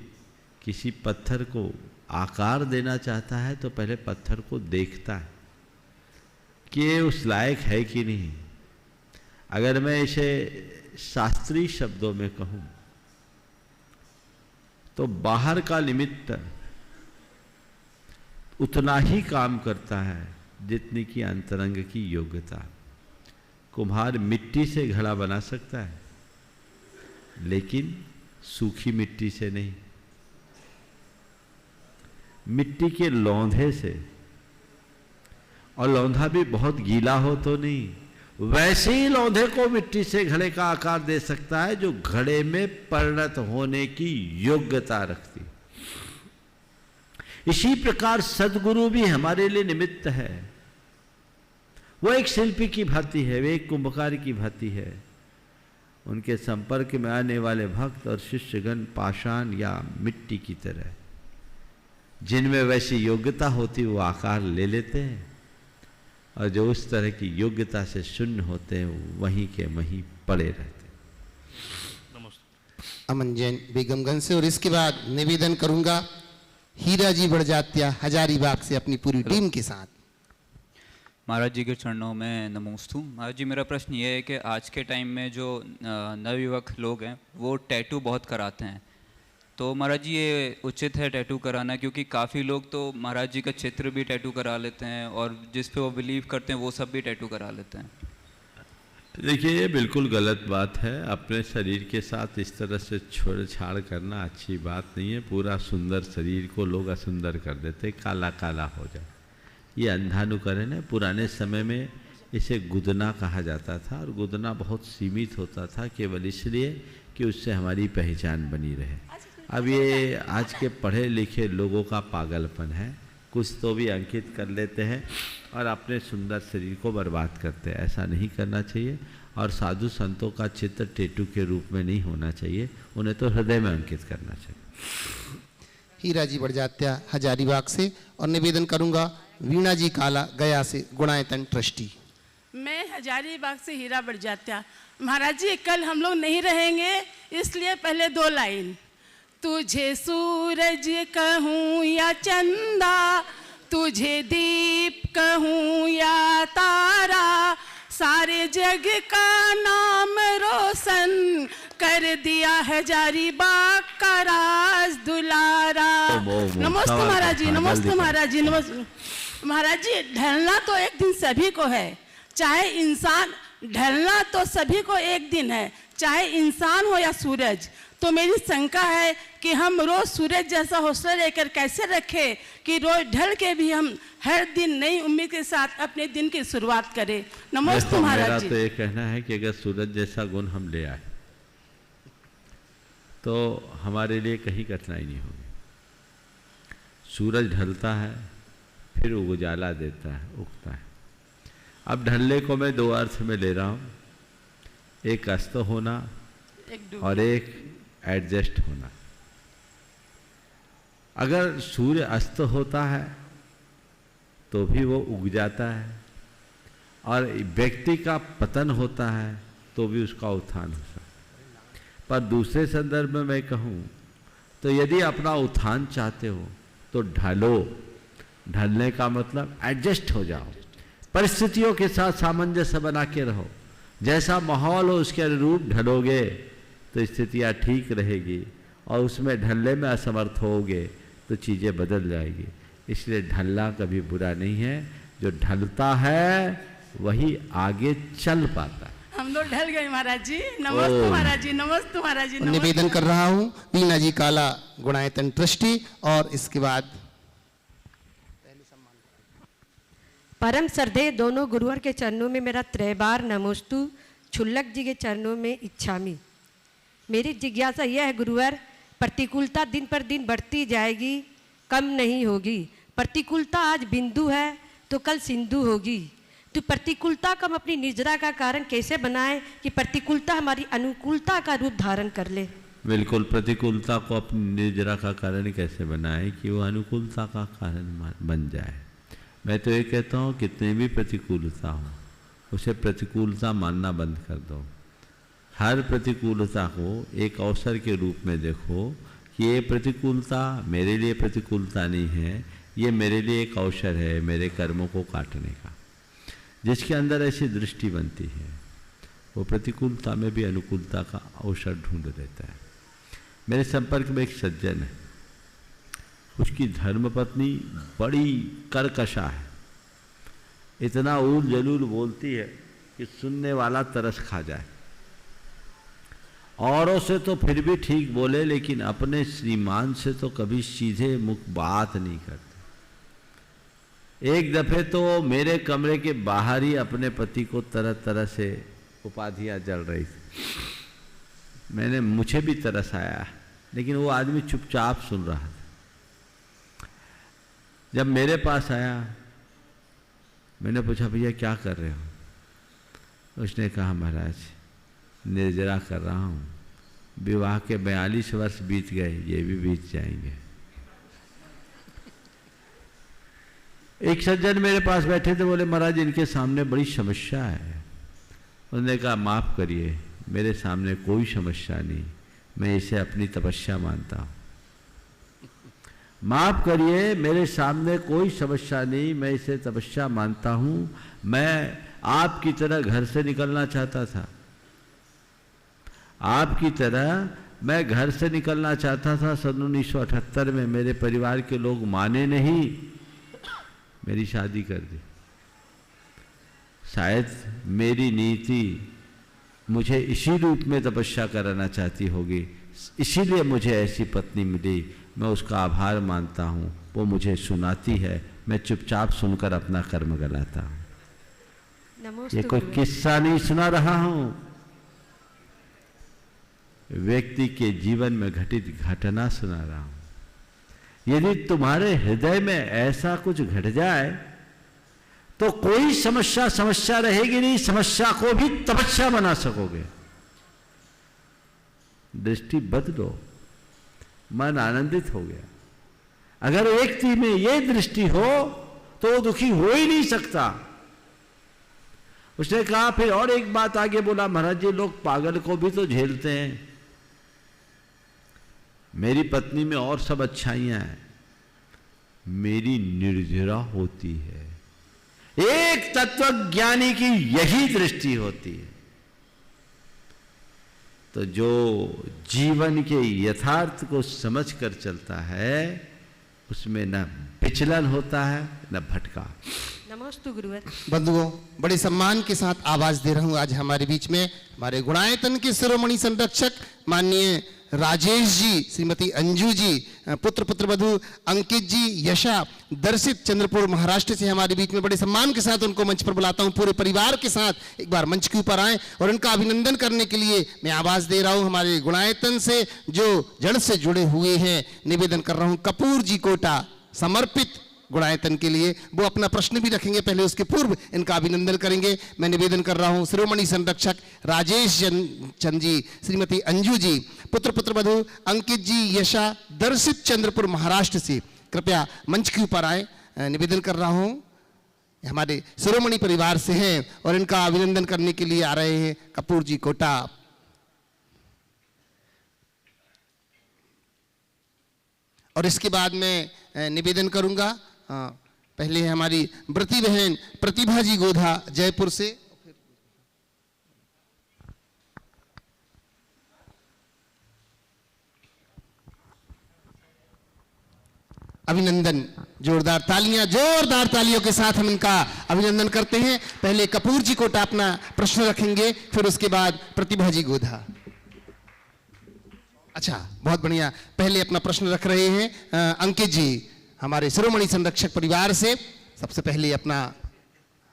किसी पत्थर को आकार देना चाहता है तो पहले पत्थर को देखता है कि ये उस लायक है कि नहीं। अगर मैं इसे शास्त्रीय शब्दों में कहूँ तो बाहर का निमित्त उतना ही काम करता है जितनी की अंतरंग की योग्यता। कुम्हार मिट्टी से घड़ा बना सकता है, लेकिन सूखी मिट्टी से नहीं, मिट्टी के लौंधे से, और लौंधा भी बहुत गीला हो तो नहीं, वैसे ही लौंधे को मिट्टी से घड़े का आकार दे सकता है जो घड़े में परिणत होने की योग्यता रखती। इसी प्रकार सद्गुरु भी हमारे लिए निमित्त है। वो एक शिल्पी की भांति है, वे एक कुंभकार की भांति है। उनके संपर्क में आने वाले भक्त और शिष्यगण पाषाण या मिट्टी की तरह, जिनमें वैसी योग्यता होती वो आकार ले लेते हैं, और जो उस तरह की योग्यता से शून्य होते हैं वहीं के वहीं पड़े रहते हैं। अमन जैन बेगमगंज से, और इसके बाद निवेदन करूंगा हीरा जी बड़जात्या हजारीबाग से अपनी पूरी टीम के साथ। महाराज जी के चरणों में नमोस्तु। महाराज जी मेरा प्रश्न ये है कि आज के टाइम में जो नवयुवक लोग हैं वो टैटू बहुत कराते हैं, तो महाराज जी ये उचित है टैटू कराना? क्योंकि काफ़ी लोग तो महाराज जी का चित्र भी टैटू करा लेते हैं, और जिस पे वो बिलीव करते हैं वो सब भी टैटू करा लेते हैं। देखिए, ये बिल्कुल गलत बात है। अपने शरीर के साथ इस तरह से छेड़छाड़ करना अच्छी बात नहीं है। पूरा सुंदर शरीर को लोग असुंदर कर देते, काला काला हो जाए, ये अंधानुकरण है। पुराने समय में इसे गुदना कहा जाता था, और गुदना बहुत सीमित होता था केवल इसलिए कि उससे हमारी पहचान बनी रहे। अब ये आज के पढ़े लिखे लोगों का पागलपन है, कुछ तो भी अंकित कर लेते हैं और अपने सुंदर शरीर को बर्बाद करते हैं। ऐसा नहीं करना चाहिए, और साधु संतों का चित्र टैटू के रूप में नहीं होना चाहिए, उन्हें तो हृदय में अंकित करना चाहिए। हीरा जी बड़जात्या हजारीबाग से, और निवेदन करूंगा वीणा जी काला गया से, गुणायतन ट्रस्टी। मैं हजारीबाग से हीरा बड़जात्या। महाराज जी कल हम लोग नहीं रहेंगे, इसलिए पहले 2 लाइन। तुझे सूरज कहूँ या चंदा, तुझे दीप कहूँ या तारा, सारे जग का नाम रोशन कर दिया हजारीबाग का राज दुलारा। नमस्ते महाराज जी, नमस्ते महाराज जी, नमस्ते महाराज जी। ढलना तो एक दिन सभी को है, चाहे इंसान, ढलना तो सभी को एक दिन है, चाहे इंसान हो या सूरज। तो मेरी शंका है कि हम रोज सूरज जैसा हौसला लेकर कैसे रखें कि रोज ढल के भी हम हर दिन नई उम्मीद के साथ अपने दिन की शुरुआत करें। नमस्ते महाराज जी। मेरा तो ये कहना है कि अगर सूरज जैसा गुण हम ले आए तो हमारे लिए कहीं कठिनाई नहीं होगी। सूरज ढलता है, फिर उजाला देता है, उगता है। अब ढलने को मैं 2 अर्थ में ले रहा हूँ, एक अस्त होना और एक एडजस्ट होना। अगर सूर्य अस्त होता है तो भी वो उग जाता है, और व्यक्ति का पतन होता है तो भी उसका उत्थान होता है। पर दूसरे संदर्भ में मैं कहूँ तो यदि अपना उत्थान चाहते हो तो ढलो। ढलने का मतलब एडजस्ट हो जाओ, परिस्थितियों के साथ सामंजस्य बना के रहो। जैसा माहौल हो उसके अनुरूप ढलोगे तो स्थितियाँ ठीक रहेगी, और उसमें ढलने में असमर्थ होगे तो चीज़ें बदल जाएगी। इसलिए ढलना कभी बुरा नहीं है, जो ढलता है वही आगे चल पाता है। हम लोग ढल गए महाराज जी। नमस्ते महाराज जी, नमस्ते महाराज जी। निवेदन कर रहा हूँ वीणा जी काला गुणायतन ट्रस्टी, और इसके बाद परम श्रद्धेय दोनों गुरुवर के चरणों में मेरा त्रैबार नमोस्तु, छुल्लक जी के चरणों में इच्छामी। मेरी जिज्ञासा यह है गुरुवर, प्रतिकूलता दिन पर दिन बढ़ती जाएगी, कम नहीं होगी। प्रतिकूलता आज बिंदु है तो कल सिंधु होगी। तो प्रतिकूलता को हम अपनी निजरा का कारण कैसे बनाएं कि प्रतिकूलता हमारी अनुकूलता का रूप धारण कर ले? बिल्कुल, प्रतिकूलता को अपनी निजरा का कारण कैसे बनाएं कि वो अनुकूलता का कारण बन जाए। मैं तो ये कहता हूँ कितनी भी प्रतिकूलता हो उसे प्रतिकूलता मानना बंद कर दो। हर प्रतिकूलता को एक अवसर के रूप में देखो कि ये प्रतिकूलता मेरे लिए प्रतिकूलता नहीं है, ये मेरे लिए एक अवसर है मेरे कर्मों को काटने का। जिसके अंदर ऐसी दृष्टि बनती है वो प्रतिकूलता में भी अनुकूलता का अवसर ढूंढ लेता है। मेरे संपर्क में एक सज्जन है, उसकी धर्मपत्नी बड़ी कर्कशा है, इतना ऊल जलूल बोलती है कि सुनने वाला तरस खा जाए। औरों से तो फिर भी ठीक बोले, लेकिन अपने श्रीमान से तो कभी सीधे मुख बात नहीं करते। एक दफे तो मेरे कमरे के बाहर ही अपने पति को तरह तरह से उपाधियां जल रही थी। मुझे भी तरस आया, लेकिन वो आदमी चुपचाप सुन रहा था। जब मेरे पास आया मैंने पूछा भैया क्या कर रहे हो? उसने कहा महाराज निर्जरा कर रहा हूँ, विवाह के 42 वर्ष बीत गए, ये भी बीत जाएंगे। एक सज्जन मेरे पास बैठे थे, बोले महाराज इनके सामने बड़ी समस्या है। उन्होंने कहा माफ़ करिए, मेरे सामने कोई समस्या नहीं, मैं इसे अपनी तपस्या मानता हूँ। माफ़ करिए, मेरे सामने कोई समस्या नहीं, मैं इसे तपस्या मानता हूँ। मैं आपकी तरह घर से निकलना चाहता था, आपकी तरह मैं घर से निकलना चाहता था। सन 1978 में मेरे परिवार के लोग माने नहीं, मेरी शादी कर दी। शायद मेरी नीति मुझे इसी रूप में तपस्या कराना चाहती होगी, इसीलिए मुझे ऐसी पत्नी मिली। मैं उसका आभार मानता हूँ, वो मुझे सुनाती है, मैं चुपचाप सुनकर अपना कर्म गलाता हूँ। ये कोई किस्सा नहीं सुना रहा हूँ, व्यक्ति के जीवन में घटित घटना सुना रहा हूँ। यदि तुम्हारे हृदय में ऐसा कुछ घट जाए तो कोई समस्या रहेगी नहीं, समस्या को भी तपस्या बना सकोगे। दृष्टि बदलो, मन आनंदित हो गया। अगर व्यक्ति में ये दृष्टि हो तो वो दुखी हो ही नहीं सकता। उसने कहा फिर और एक बात आगे बोला, महाराज जी लोग पागल को भी तो झेलते हैं, मेरी पत्नी में और सब अच्छाइयां हैं, मेरी निर्जरा होती है। एक तत्वज्ञानी की यही दृष्टि होती है। तो जो जीवन के यथार्थ को समझकर चलता है उसमें न विचलन होता है न भटका। नमस्ते गुरुवर। बंधुओं, बड़े सम्मान के साथ आवाज दे रहा हूं आज हमारे बीच में हमारे गुणायतन के शिरोमणि संरक्षक माननीय राजेश जी, श्रीमती अंजू जी, पुत्र वधु अंकित जी, यशा दर्शित चंद्रपुर महाराष्ट्र से हमारे बीच में बड़े सम्मान के साथ उनको मंच पर बुलाता हूं। पूरे परिवार के साथ एक बार मंच के ऊपर आए और इनका अभिनंदन करने के लिए मैं आवाज दे रहा हूं। हमारे गुणायतन से जो जड़ से जुड़े हुए हैं, निवेदन कर रहा हूं कपूर जी कोटा समर्पित गुणायतन के लिए, वो अपना प्रश्न भी रखेंगे, पहले उसके पूर्व इनका अभिनंदन करेंगे। मैं निवेदन कर रहा हूं शिरोमणि संरक्षक राजेश चंद जी, श्रीमती अंजू जी, पुत्र वधु अंकित जी, यशा दर्शित चंद्रपुर महाराष्ट्र से कृपया मंच के ऊपर आए। निवेदन कर रहा हूं हमारे शिरोमणि परिवार से हैं और इनका अभिनंदन करने के लिए आ रहे हैं कपूर जी कोटा। और इसके बाद मैं निवेदन करूंगा पहले हमारी व्रती बहन प्रतिभा जी गोधा जयपुर से, अभिनंदन, जोरदार तालियों के साथ हम इनका अभिनंदन करते हैं। पहले कपूर जी कोटा अपना प्रश्न रखेंगे, फिर उसके बाद प्रतिभा जी गोधा। अच्छा, बहुत बढ़िया। पहले अपना प्रश्न रख रहे हैं अंकित जी हमारे शिरोमणि संरक्षक परिवार से। सबसे पहले अपना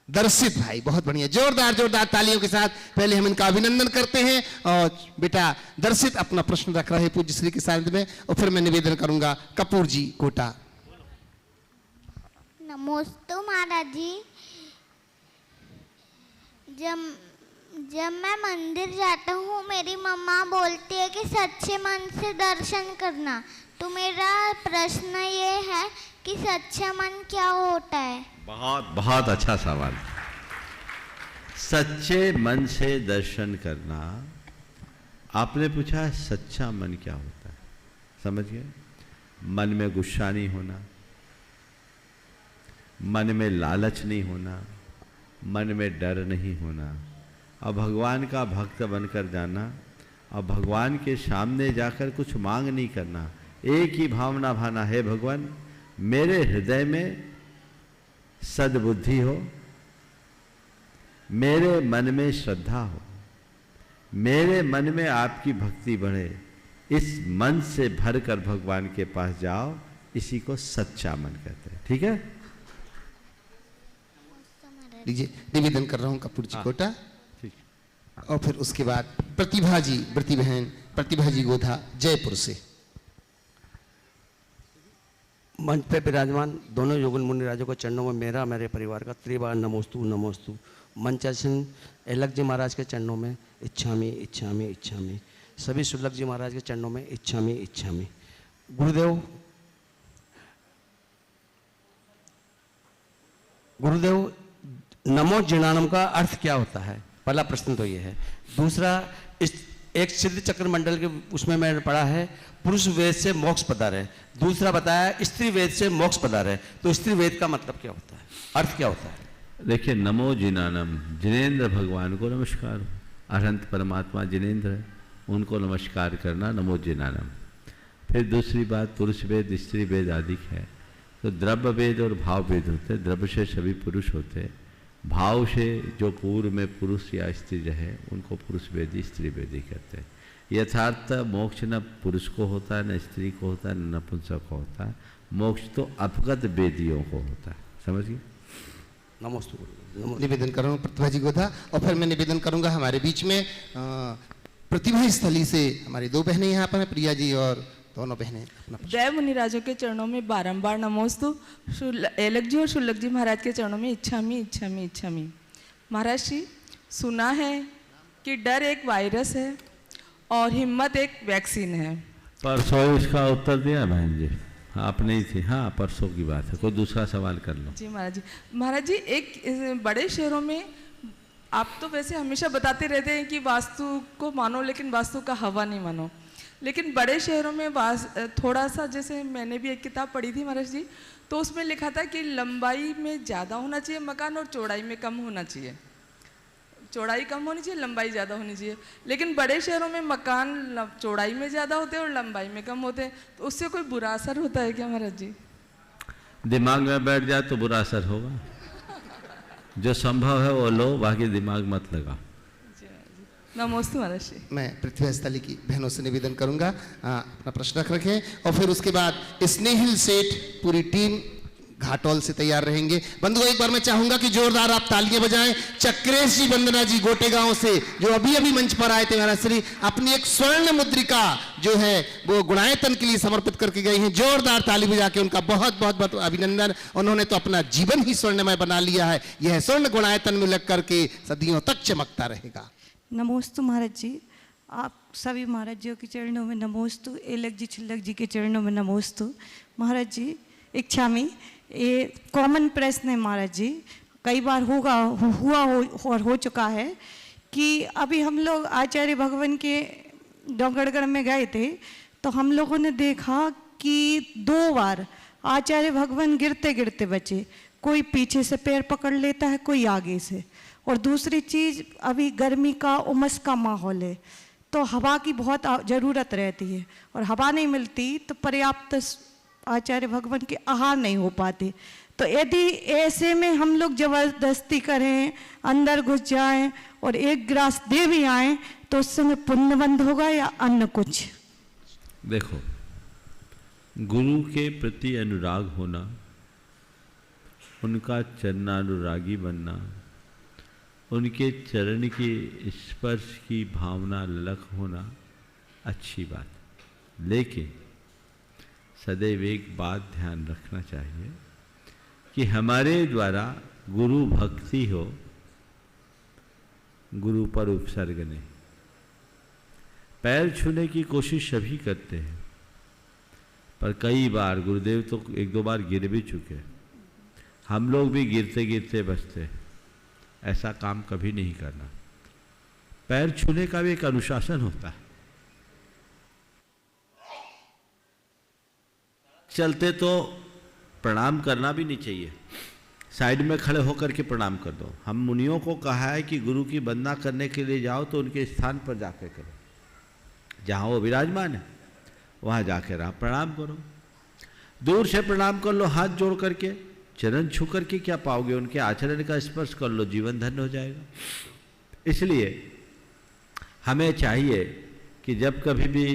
दर्शित भाई, बहुत बढ़िया, जोरदार तालियों के साथ पहले हम इनका अभिनंदन करते हैं। और बेटा दर्शित अपना प्रश्न रख रहे हैं पूज्य श्री के सानिध्य में, और फिर मैं निवेदन करूंगा कपूर जी कोटा। नमोस्तु महाराज जी। जब मैं मंदिर जाता हूँ मेरी मम्मा बोलती है कि सच्चे मन से दर्शन करना, तो मेरा प्रश्न ये है कि सच्चा मन क्या होता है? बहुत अच्छा सवाल। सच्चे मन से दर्शन करना, आपने पूछा है सच्चा मन क्या होता है, समझ गए? मन में गुस्सा नहीं होना, मन में लालच नहीं होना, मन में डर नहीं होना, और भगवान का भक्त बनकर जाना, और भगवान के सामने जाकर कुछ मांग नहीं करना, एक ही भावना भाना है, भगवान मेरे हृदय में सद्बुद्धि हो, मेरे मन में श्रद्धा हो, मेरे मन में आपकी भक्ति बढ़े, इस मन से भरकर भगवान के पास जाओ, इसी को सच्चा मन कहते हैं। ठीक है, लीजिए निवेदन कर रहा हूं कपूर जी कोटा, और फिर उसके बाद प्रतिभा जी, प्रतिभा जी गोधा जयपुर से। मंच पे विराजमान दोनों योगन मुनि राजों के चरणों में मेरा मेरे परिवार का त्रिबार नमोस्तु नमोस्तु। मंचासन एलक जी महाराज के चरणों में इच्छामी इच्छामी इच्छामी। सभी शुल्लक जी महाराज के चरणों में इच्छामी इच्छामी। गुरुदेव नमो जिनानम का अर्थ क्या होता है? पहला प्रश्न तो ये है। दूसरा, इस एक सिद्ध चक्र मंडल के उसमें मैंने पढ़ा है पुरुष वेद से मोक्ष पधार है, दूसरा बताया स्त्री वेद से मोक्ष पधार है, तो स्त्री वेद का मतलब क्या होता है, अर्थ क्या होता है? देखिए, नमो जिनानम, जिनेन्द्र भगवान को नमस्कार, अनंत परमात्मा जिनेन्द्र है, उनको नमस्कार करना नमो जिनानम। फिर दूसरी बात, पुरुष वेद स्त्री वेद आदि है, तो द्रव्य वेद और भाव वेद होते हैं। द्रव्य से सभी पुरुष होते हैं, भाव से जो पूर्व में पुरुष या स्त्री रहे उनको पुरुष वेदी स्त्री वेदी कहते हैं। यथार्थ मोक्ष न पुरुष को होता है, न स्त्री को होता है, न नपुंसक को होता है। मोक्ष तो अपगत वेदियों को होता है, समझिए। नमस्ते। निवेदन कर रहा हूँ प्रतिभा जी को था, और फिर मैं निवेदन करूँगा हमारे बीच में प्रतिभा स्थली से हमारी दो बहनें यहाँ पर हैं, प्रिया जी और दोनों बहनें। जय मुनिराजों के चरणों में बारंबार नमोस्तु। एलक जी और शुल्लक जी महाराज के चरणों में इच्छामी इच्छामी इच्छामी। महाराज जी, सुना है कि डर एक वायरस है और हिम्मत एक वैक्सीन है। परसों इसका उत्तर दिया बहन जी, आप नहीं थी। हाँ, परसों की बात है, कोई दूसरा सवाल कर लो। जी महाराज जी। महाराज जी, एक बड़े शहरों में आप तो वैसे हमेशा बताते रहते हैं कि वास्तु को मानो लेकिन वास्तु का हवा नहीं मानो, लेकिन बड़े शहरों में थोड़ा सा, जैसे मैंने भी एक किताब पढ़ी थी महाराज जी, तो उसमें लिखा था कि लंबाई में ज़्यादा होना चाहिए मकान और चौड़ाई में कम होना चाहिए। चौड़ाई कम होनी चाहिए, लंबाई ज़्यादा होनी चाहिए। लेकिन बड़े शहरों में मकान चौड़ाई में ज़्यादा होते हैं और लंबाई में कम होते हैं, तो उससे कोई बुरा असर होता है क्या महाराज जी? दिमाग में बैठ जाए तो बुरा असर होगा। जो संभव है वो लो, बाकी दिमाग मत लगा। नमस्ते महाराज जी। मैं पृथ्वी स्थली की बहनों से निवेदन करूंगा अपना प्रश्न रखें, और फिर उसके बाद स्नेहिल सेठ पूरी टीम घाटोल से तैयार रहेंगे। बंधुओं, एक बार मैं चाहूंगा कि जोरदार आप तालियां बजाएं। चक्रेश जी, वंदना जी गोटे गांव से जो अभी अभी मंच पर आए थे महाराज श्री, अपनी एक स्वर्ण मुद्रिका जो है वो गुणायतन के लिए समर्पित करके गई हैं। जोरदार ताली बजा के उनका बहुत बहुत बहुत अभिनंदन। उन्होंने तो अपना जीवन ही स्वर्णमय बना लिया है। यह स्वर्ण गुणायतन में लग करके सदियों तक चमकता रहेगा। नमोस्तु महाराज जी। आप सभी महाराज जी के चरणों में नमोस्तु। एलक जी छुल्लक जी के चरणों में नमोस्तु। महाराज जी, इच्छामी, ये कॉमन प्रश्न है महाराज जी, कई बार हो चुका है कि अभी हम लोग आचार्य भगवान के डोंगरगढ़ में गए थे, तो हम लोगों ने देखा कि 2 बार आचार्य भगवान गिरते गिरते बचे। कोई पीछे से पैर पकड़ लेता है, कोई आगे से। और दूसरी चीज़, अभी गर्मी का उमस का माहौल है, तो हवा की बहुत ज़रूरत रहती है, और हवा नहीं मिलती तो पर्याप्त आचार्य भगवान के आहार नहीं हो पाते। तो यदि ऐसे में हम लोग जबरदस्ती करें, अंदर घुस जाएं और एक गिलास दे भी आए, तो उस समय पुण्य बंद होगा या अन्य कुछ? देखो, गुरु के प्रति अनुराग होना, उनका चरणानुरागी बनना, उनके चरण की स्पर्श की भावना ललक होना अच्छी बात, लेकिन सदैव एक बात ध्यान रखना चाहिए कि हमारे द्वारा गुरु भक्ति हो, गुरु पर उपसर्ग नहीं। पैर छूने की कोशिश सभी करते हैं, पर कई बार गुरुदेव तो एक दो बार गिर भी चुके हैं, हम लोग भी गिरते गिरते बचते हैं। ऐसा काम कभी नहीं करना। पैर छूने का भी एक अनुशासन होता है। चलते तो प्रणाम करना भी नहीं चाहिए, साइड में खड़े होकर के प्रणाम कर दो। हम मुनियों को कहा है कि गुरु की वंदना करने के लिए जाओ तो उनके स्थान पर जाकर करो, जहाँ वो विराजमान है वहाँ जाकर आप प्रणाम करो। दूर से प्रणाम कर लो, हाथ जोड़ करके, चरण छू करके क्या पाओगे? उनके आचरण का स्पर्श कर लो, जीवन धन्य हो जाएगा। इसलिए हमें चाहिए कि जब कभी भी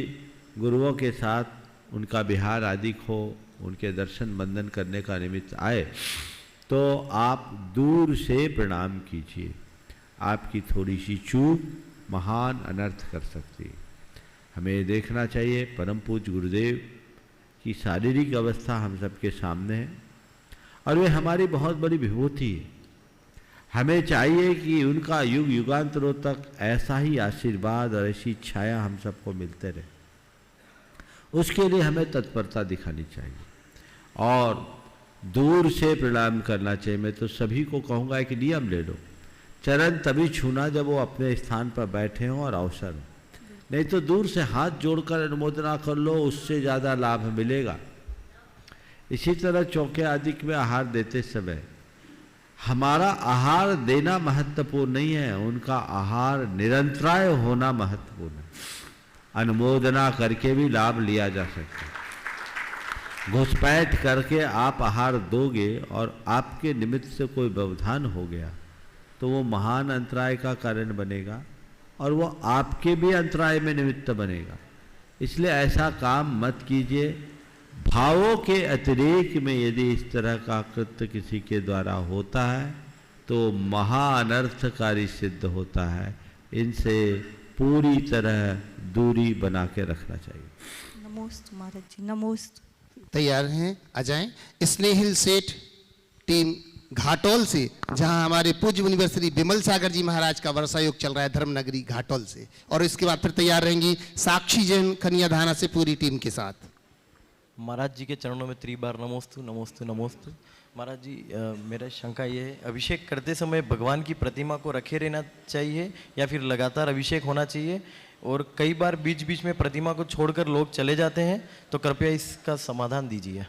गुरुओं के साथ उनका विहार आदि हो, उनके दर्शन बंदन करने का निमित्त आए, तो आप दूर से प्रणाम कीजिए। आपकी थोड़ी सी चूक महान अनर्थ कर सकती है। हमें देखना चाहिए परम पूज्य गुरुदेव की शारीरिक अवस्था हम सबके सामने है और वे हमारी बहुत बड़ी विभूति है। हमें चाहिए कि उनका युग युगांतरों तक ऐसा ही आशीर्वाद और ऐसी छाया हम सबको मिलते रहे। उसके लिए हमें तत्परता दिखानी चाहिए और दूर से प्रणाम करना चाहिए। मैं तो सभी को कहूँगा कि नियम ले लो, चरण तभी छूना जब वो अपने स्थान पर बैठे हों और अवसर हो, नहीं तो दूर से हाथ जोड़कर अनुमोदना कर लो, उससे ज़्यादा लाभ मिलेगा। इसी तरह चौके आदि में आहार देते समय हमारा आहार देना महत्वपूर्ण नहीं है, उनका आहार निरंतराय होना महत्वपूर्ण है। अनुमोदना करके भी लाभ लिया जा सकता है। घुसपैठ करके आप आहार दोगे और आपके निमित्त से कोई व्यवधान हो गया तो वो महान अंतराय का कारण बनेगा और वो आपके भी अंतराय में निमित्त बनेगा। इसलिए ऐसा काम मत कीजिए। भावों के अतिरेक में यदि इस तरह का कृत्य किसी के द्वारा होता है तो महाअनर्थकारी सिद्ध होता है। इनसे पूरी तरह दूरी बना के रखना चाहिए। नमोस्तु महाराज जी, नमोस्तु। तैयार हैं? आ जाएं। स्नेहिल सेठ टीम घाटोल से, जहां हमारे पूज्य मुनिवर श्री विमल सागर जी महाराज का वर्षा योग चल रहा है धर्मनगरी घाटोल से, और इसके बाद फिर तैयार रहेंगी साक्षी जैन कन्याधाना से पूरी टीम के साथ। महाराज जी के चरणों में त्रिबार नमोस्तु नमोस्तु नमोस्तु। महाराज जी, मेरा शंका ये है, अभिषेक करते समय भगवान की प्रतिमा को रखे रहना चाहिए या फिर लगातार अभिषेक होना चाहिए? और कई बार बीच बीच में प्रतिमा को छोड़कर लोग चले जाते हैं, तो कृपया इसका समाधान दीजिए।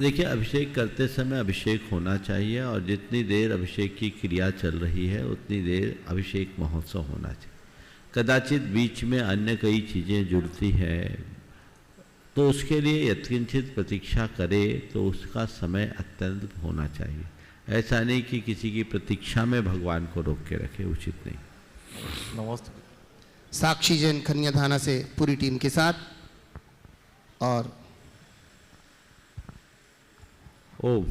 देखिए, अभिषेक करते समय अभिषेक होना चाहिए और जितनी देर अभिषेक की क्रिया चल रही है उतनी देर अभिषेक महोत्सव होना चाहिए। कदाचित बीच में अन्य कई चीज़ें जुड़ती हैं तो उसके लिए यत्किंचित प्रतीक्षा करे तो उसका समय अत्यंत होना चाहिए। ऐसा नहीं कि किसी की प्रतीक्षा में भगवान को रोक के रखे, उचित नहीं। नमस्ते। साक्षी जैन कन्याधाना से पूरी टीम के साथ। और ओम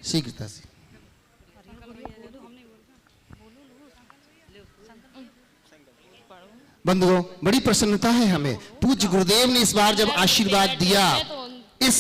शीघ्रता से बंधुओं, बड़ी प्रसन्नता है हमें। पूज्य गुरुदेव ने इस बार जब आशीर्वाद दिया, इस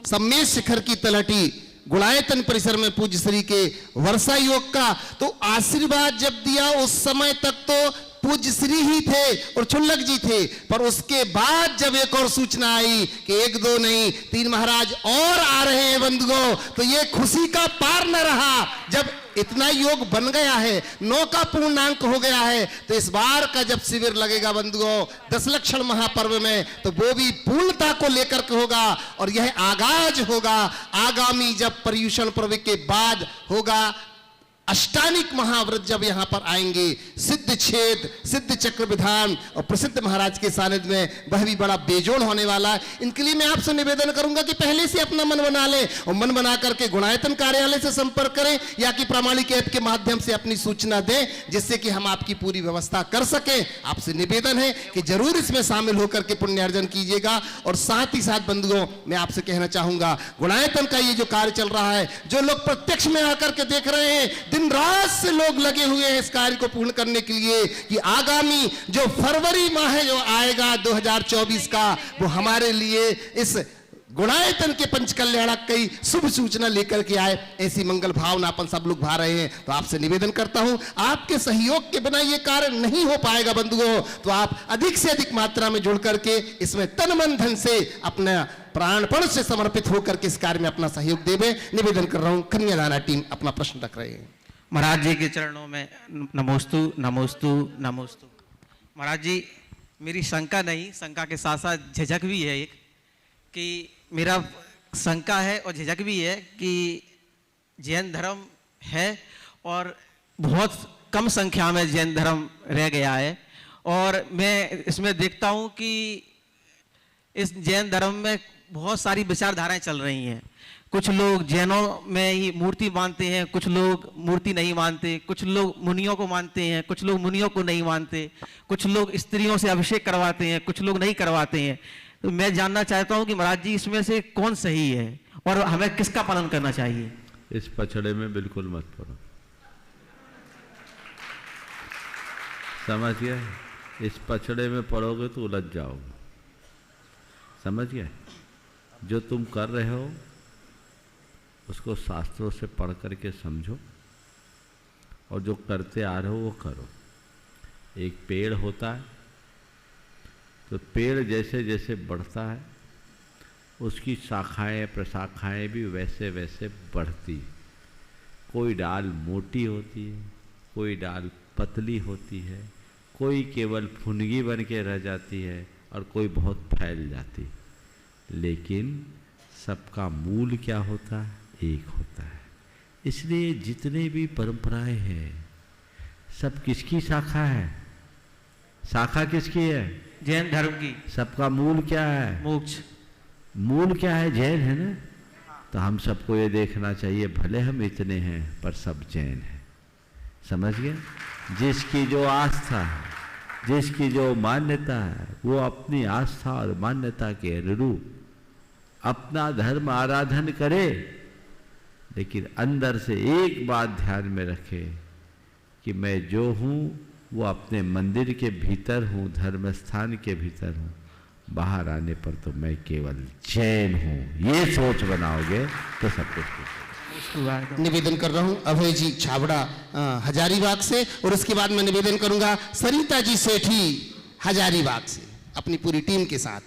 सम्मेद शिखर की तलहटी गुणायतन परिसर में पूज्य श्री के वर्षा योग का, तो आशीर्वाद जब दिया उस समय तक तो पूज्य श्री ही थे और छुल्लक जी थे, पर उसके बाद जब एक और सूचना आई कि एक दो नहीं 3 महाराज और आ रहे हैं बंधुओं, तो ये खुशी का पार न रहा। जब इतना योग बन गया है, 9 का पूर्णांक हो गया है, तो इस बार का जब शिविर लगेगा बंधुओं 10 लक्षण महापर्व में, तो वो भी पूर्णता को लेकर के होगा और यह आगाज होगा आगामी जब पर्युषण पर्व के बाद होगा। अष्टानिक महाव्रत जब यहाँ पर आएंगे, सिद्ध छेद, सिद्ध चक्र विधान और प्रसिद्ध महाराज के सानिध्य में, वह भी बड़ा बेजोड़ होने वाला है। इनके लिए मैं आपसे निवेदन करूंगा कि पहले से अपना मन बना लें और मन बना करके गुणायतन कार्यालय से संपर्क करें या कि प्रामाणिक ऐप के माध्यम से अपनी सूचना दें, जिससे कि हम आपकी पूरी व्यवस्था कर सकें। आपसे निवेदन है कि जरूर इसमें शामिल होकर के पुण्यार्जन कीजिएगा। और साथ ही साथ बंधुओं, मैं आपसे कहना चाहूंगा, गुणायतन का ये जो कार्य चल रहा है, जो लोग प्रत्यक्ष में आकर के देख रहे हैं, दिन रात से लोग लगे हुए हैं इस कार्य को पूर्ण करने के लिए कि आगामी जो फरवरी माह है जो आएगा 2024 का, वो हमारे लिए इस गुणायतन के पंचकल्याणक की शुभ सूचना लेकर के आए। ऐसी मंगल भावना अपन सब लोग भा रहे हैं। तो आपसे निवेदन करता हूं, आपके सहयोग के बिना ये कार्य नहीं हो पाएगा बंधुओं। तो आप अधिक से अधिक मात्रा में जुड़ करके इसमें तन मन धन से अपना प्राणपण से समर्पित होकर के इस कार्य में अपना सहयोग देवे। निवेदन कर रहा हूं। कन्यादाना टीम अपना प्रश्न रख रहे हैं। महाराज जी के चरणों में नमोस्तु नमोस्तु नमोस्तु। महाराज जी, मेरी शंका नहीं, शंका के साथ साथ झिझक भी है एक, कि मेरा शंका है और झिझक भी है कि जैन धर्म है और बहुत कम संख्या में जैन धर्म रह गया है। और मैं इसमें देखता हूँ कि इस जैन धर्म में बहुत सारी विचारधाराएं चल रही हैं। कुछ लोग जैनों में ही मूर्ति मानते हैं, कुछ लोग मूर्ति नहीं मानते, कुछ लोग मुनियों को मानते हैं, कुछ लोग मुनियों को नहीं मानते, कुछ लोग स्त्रियों से अभिषेक करवाते हैं, कुछ लोग नहीं करवाते हैं। तो मैं जानना चाहता हूं कि महाराज जी, इसमें से कौन सही है और हमें किसका पालन करना चाहिए? इस पछड़े में बिल्कुल मत पड़ो, समझ गए? इस पछड़े में पड़ोगे तो उलझ जाओगे, समझ गए? जो तुम कर रहे हो उसको शास्त्रों से पढ़ करके समझो और जो करते आ रहे हो वो करो। एक पेड़ होता है तो पेड़ जैसे जैसे बढ़ता है उसकी शाखाएं प्रशाखाएं भी वैसे वैसे बढ़ती। कोई डाल मोटी होती है, कोई डाल पतली होती है, कोई केवल फुनगी बन के रह जाती है और कोई बहुत फैल जाती। लेकिन सबका मूल क्या होता है? एक होता है। इसलिए जितने भी परंपराएं हैं सब किसकी शाखा है? शाखा किसकी है? जैन धर्म की। सबका मूल क्या है? मोक्ष। मूल क्या है? जैन है ना। तो हम सबको ये देखना चाहिए, भले हम इतने हैं पर सब जैन हैं, समझ गए? जिसकी जो आस्था है, जिसकी जो मान्यता है, वो अपनी आस्था और मान्यता के अनुरूप अपना धर्म आराधन करे, लेकिन अंदर से एक बात ध्यान में रखे कि मैं जो हूँ वो अपने मंदिर के भीतर हूँ, धर्म स्थान के भीतर हूँ, बाहर आने पर तो मैं केवल जैन हूँ। ये सोच बनाओगे तो सब कुछ। निवेदन कर रहा हूँ अभय जी छाबड़ा हजारीबाग से, और उसके बाद मैं निवेदन करूंगा सरिता जी सेठी हजारीबाग से अपनी पूरी टीम के साथ।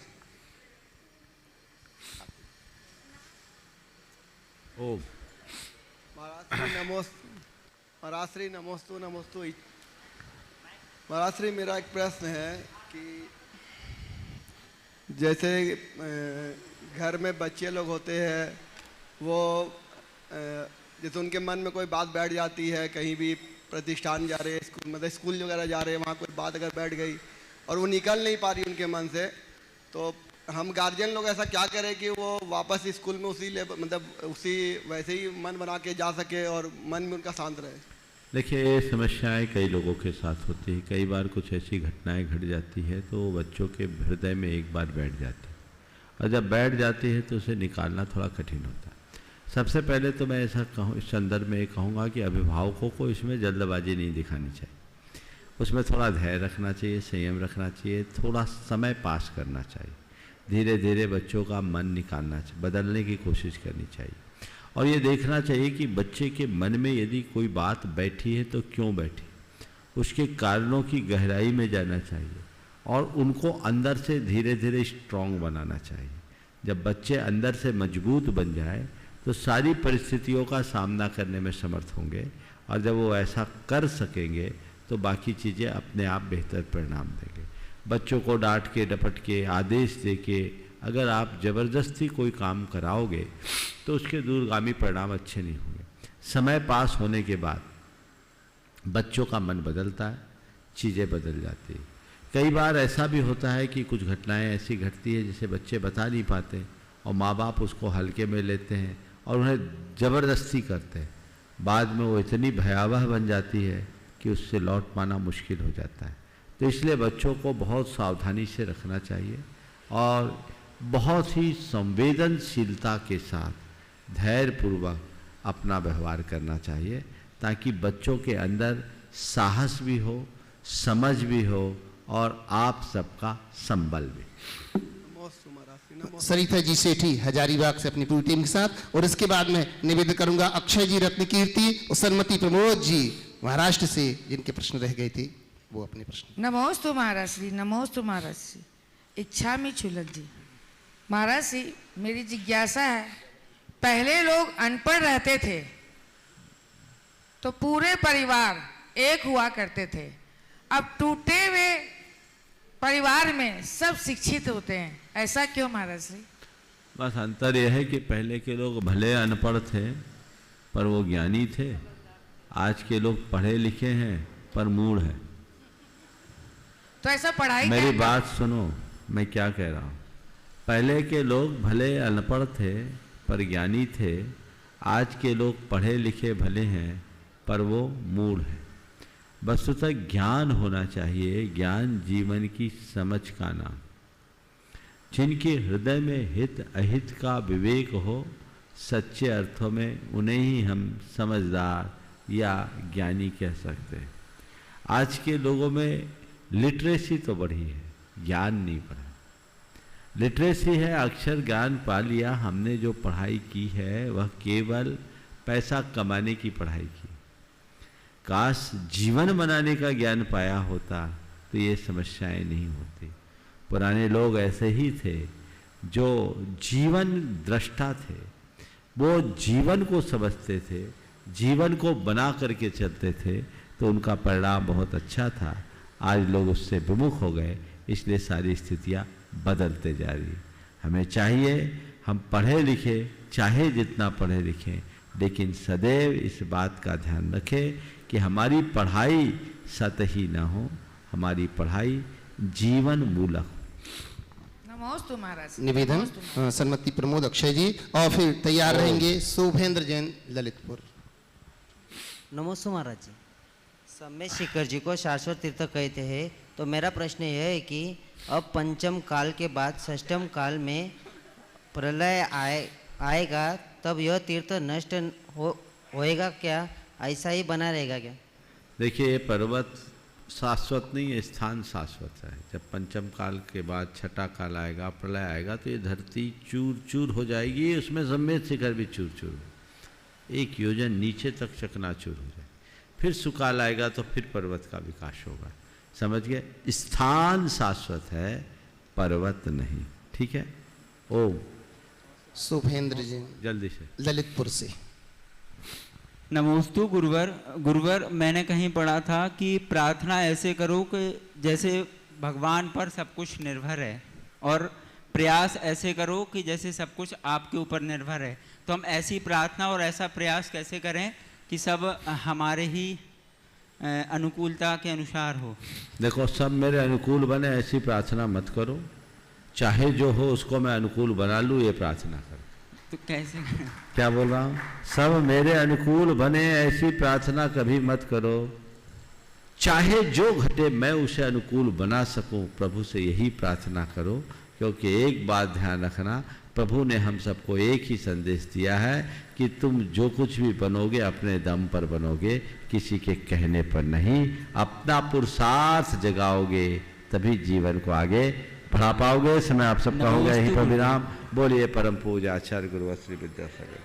ओम महाराज श्री नमोस्तु नमोस्तु। महाराज श्री, मेरा एक प्रश्न है कि जैसे घर में बच्चे लोग होते हैं, वो जैसे उनके मन में कोई बात बैठ जाती है, कहीं भी प्रतिष्ठान जा रहे हैं, मतलब स्कूल वगैरह जा रहे हैं, वहाँ कोई बात अगर बैठ गई और वो निकल नहीं पा रही उनके मन से, तो हम गार्जियन लोग ऐसा क्या करें कि वो वापस स्कूल में उसी मतलब उसी वैसे ही मन बना के जा सके और मन में उनका शांत रहे? देखिए, ये समस्याएं कई लोगों के साथ होती है। कई बार कुछ ऐसी घटनाएं घट जाती है तो बच्चों के हृदय में एक बार बैठ जाती है, और जब बैठ जाती है तो उसे निकालना थोड़ा कठिन होता है। सबसे पहले तो मैं ऐसा कहूँ, इस संदर्भ में ये कहूँगा कि अभिभावकों को इसमें जल्दबाजी नहीं दिखानी चाहिए, उसमें थोड़ा धैर्य रखना चाहिए, संयम रखना चाहिए, थोड़ा समय पास करना चाहिए, धीरे धीरे बच्चों का मन निकालना चाहिए, बदलने की कोशिश करनी चाहिए। और ये देखना चाहिए कि बच्चे के मन में यदि कोई बात बैठी है तो क्यों बैठी, उसके कारणों की गहराई में जाना चाहिए और उनको अंदर से धीरे धीरे स्ट्रॉन्ग बनाना चाहिए। जब बच्चे अंदर से मजबूत बन जाए तो सारी परिस्थितियों का सामना करने में समर्थ होंगे, और जब वो ऐसा कर सकेंगे तो बाकी चीज़ें अपने आप बेहतर परिणाम देंगे। बच्चों को डांट के डपट के आदेश दे के अगर आप ज़बरदस्ती कोई काम कराओगे तो उसके दूरगामी परिणाम अच्छे नहीं होंगे। समय पास होने के बाद बच्चों का मन बदलता है, चीज़ें बदल जाती है। कई बार ऐसा भी होता है कि कुछ घटनाएं ऐसी घटती है जिसे बच्चे बता नहीं पाते और माँ बाप उसको हल्के में लेते हैं और उन्हें ज़बरदस्ती करते हैं। बाद में वो इतनी भयावह बन जाती है कि उससे लौट पाना मुश्किल हो जाता है। तो इसलिए बच्चों को बहुत सावधानी से रखना चाहिए और बहुत ही संवेदनशीलता के साथ धैर्यपूर्वक अपना व्यवहार करना चाहिए, ताकि बच्चों के अंदर साहस भी हो, समझ भी हो और आप सबका संबल भी। सरिता जी सेठी हजारीबाग से अपनी पूरी टीम के साथ, और इसके बाद में निवेदन करूंगा अक्षय जी रत्नकीर्ति और सन्मति प्रमोद जी महाराष्ट्र से, जिनके प्रश्न रह गए थे वो अपने प्रश्न। नमोस्तु महाराज श्री, नमोस्तु महाराज श्री। इच्छामी छुलक जी। महाराज श्री, मेरी जिज्ञासा है, पहले लोग अनपढ़ रहते थे तो पूरे परिवार एक हुआ करते थे, अब टूटे हुए परिवार में सब शिक्षित होते हैं, ऐसा क्यों महाराज श्री? बस अंतर यह है कि पहले के लोग भले अनपढ़ थे पर वो ज्ञानी थे, आज के लोग पढ़े लिखे हैं पर मूढ़ हैं। तो ऐसा पढ़ाई मेरी बात सुनो, मैं क्या कह रहा हूँ। पहले के लोग भले अनपढ़ थे पर ज्ञानी थे, आज के लोग पढ़े लिखे भले हैं पर वो मूढ़ हैं। वस्तुतः ज्ञान होना चाहिए, ज्ञान जीवन की समझ का नाम। जिनके हृदय में हित अहित का विवेक हो, सच्चे अर्थों में उन्हें ही हम समझदार या ज्ञानी कह सकते हैं। आज के लोगों में लिटरेसी तो बढ़ी है, ज्ञान नहीं बढ़ा। लिटरेसी है अक्षर ज्ञान पा लिया, हमने जो पढ़ाई की है वह केवल पैसा कमाने की पढ़ाई की। काश जीवन बनाने का ज्ञान पाया होता तो ये समस्याएं नहीं होती। पुराने लोग ऐसे ही थे जो जीवन दृष्टा थे, वो जीवन को समझते थे, जीवन को बना करके चलते थे, तो उनका परिणाम बहुत अच्छा था। आज लोग उससे विमुख हो गए, इसलिए सारी स्थितियाँ बदलते जा रही। हमें चाहिए हम पढ़े लिखे, चाहे जितना पढ़े लिखें, लेकिन सदैव इस बात का ध्यान रखें कि हमारी पढ़ाई सतही ना हो, हमारी पढ़ाई जीवन मूलक हो। नमोस्तु महाराज। निवेदन सन्मति प्रमोद अक्षय जी, और फिर तैयार रहेंगे शोभेंद्र जैन ललितपुर। नमोस्तु महाराज जी। सम्य शिखर जी को शाश्वत तीर्थ कहते हैं, तो मेरा प्रश्न यह है कि अब पंचम काल के बाद षष्ठम काल में प्रलय आएगा, तब यह तीर्थ नष्ट होएगा क्या, ऐसा ही बना रहेगा क्या? देखिए, पर्वत शाश्वत नहीं है, स्थान शाश्वत है। जब पंचम काल के बाद छठा काल आएगा, प्रलय आएगा, तो ये धरती चूर चूर हो जाएगी, उसमें सम्मेद शिखर भी चूर चूर हो, एक योजन नीचे तक चकनाचूर हो जाए। फिर सुकाल आएगा तो फिर पर्वत का विकास होगा। समझ गए? स्थान शाश्वत है, पर्वत नहीं। ठीक है? ओम। शुभेंद्र जी जल्दी से ललितपुर से। नमोस्तु गुरुवर। गुरुवर, मैंने कहीं पढ़ा था कि प्रार्थना ऐसे करो कि जैसे भगवान पर सब कुछ निर्भर है, और प्रयास ऐसे करो कि जैसे सब कुछ आपके ऊपर निर्भर है। तो हम ऐसी प्रार्थना और ऐसा प्रयास कैसे करें कि सब हमारे ही अनुकूलता के अनुसार हो? देखो, सब मेरे अनुकूल बने ऐसी प्रार्थना मत करो, चाहे जो हो उसको मैं अनुकूल बना लूँ, ये प्रार्थना करो। तो कैसे? क्या बोल रहा हूँ? सब मेरे अनुकूल बने ऐसी प्रार्थना कभी मत करो, चाहे जो घटे मैं उसे अनुकूल बना सकूं, प्रभु से यही प्रार्थना करो। क्योंकि एक बात ध्यान रखना, प्रभु ने हम सबको एक ही संदेश दिया है कि तुम जो कुछ भी बनोगे अपने दम पर बनोगे, किसी के कहने पर नहीं। अपना पुरुषार्थ जगाओगे तभी जीवन को आगे बढ़ा पाओगे। समय आप सबका होगा यही पर विराम। बोलिए परम पूज्य आचार्य गुरु श्री विद्यासागर।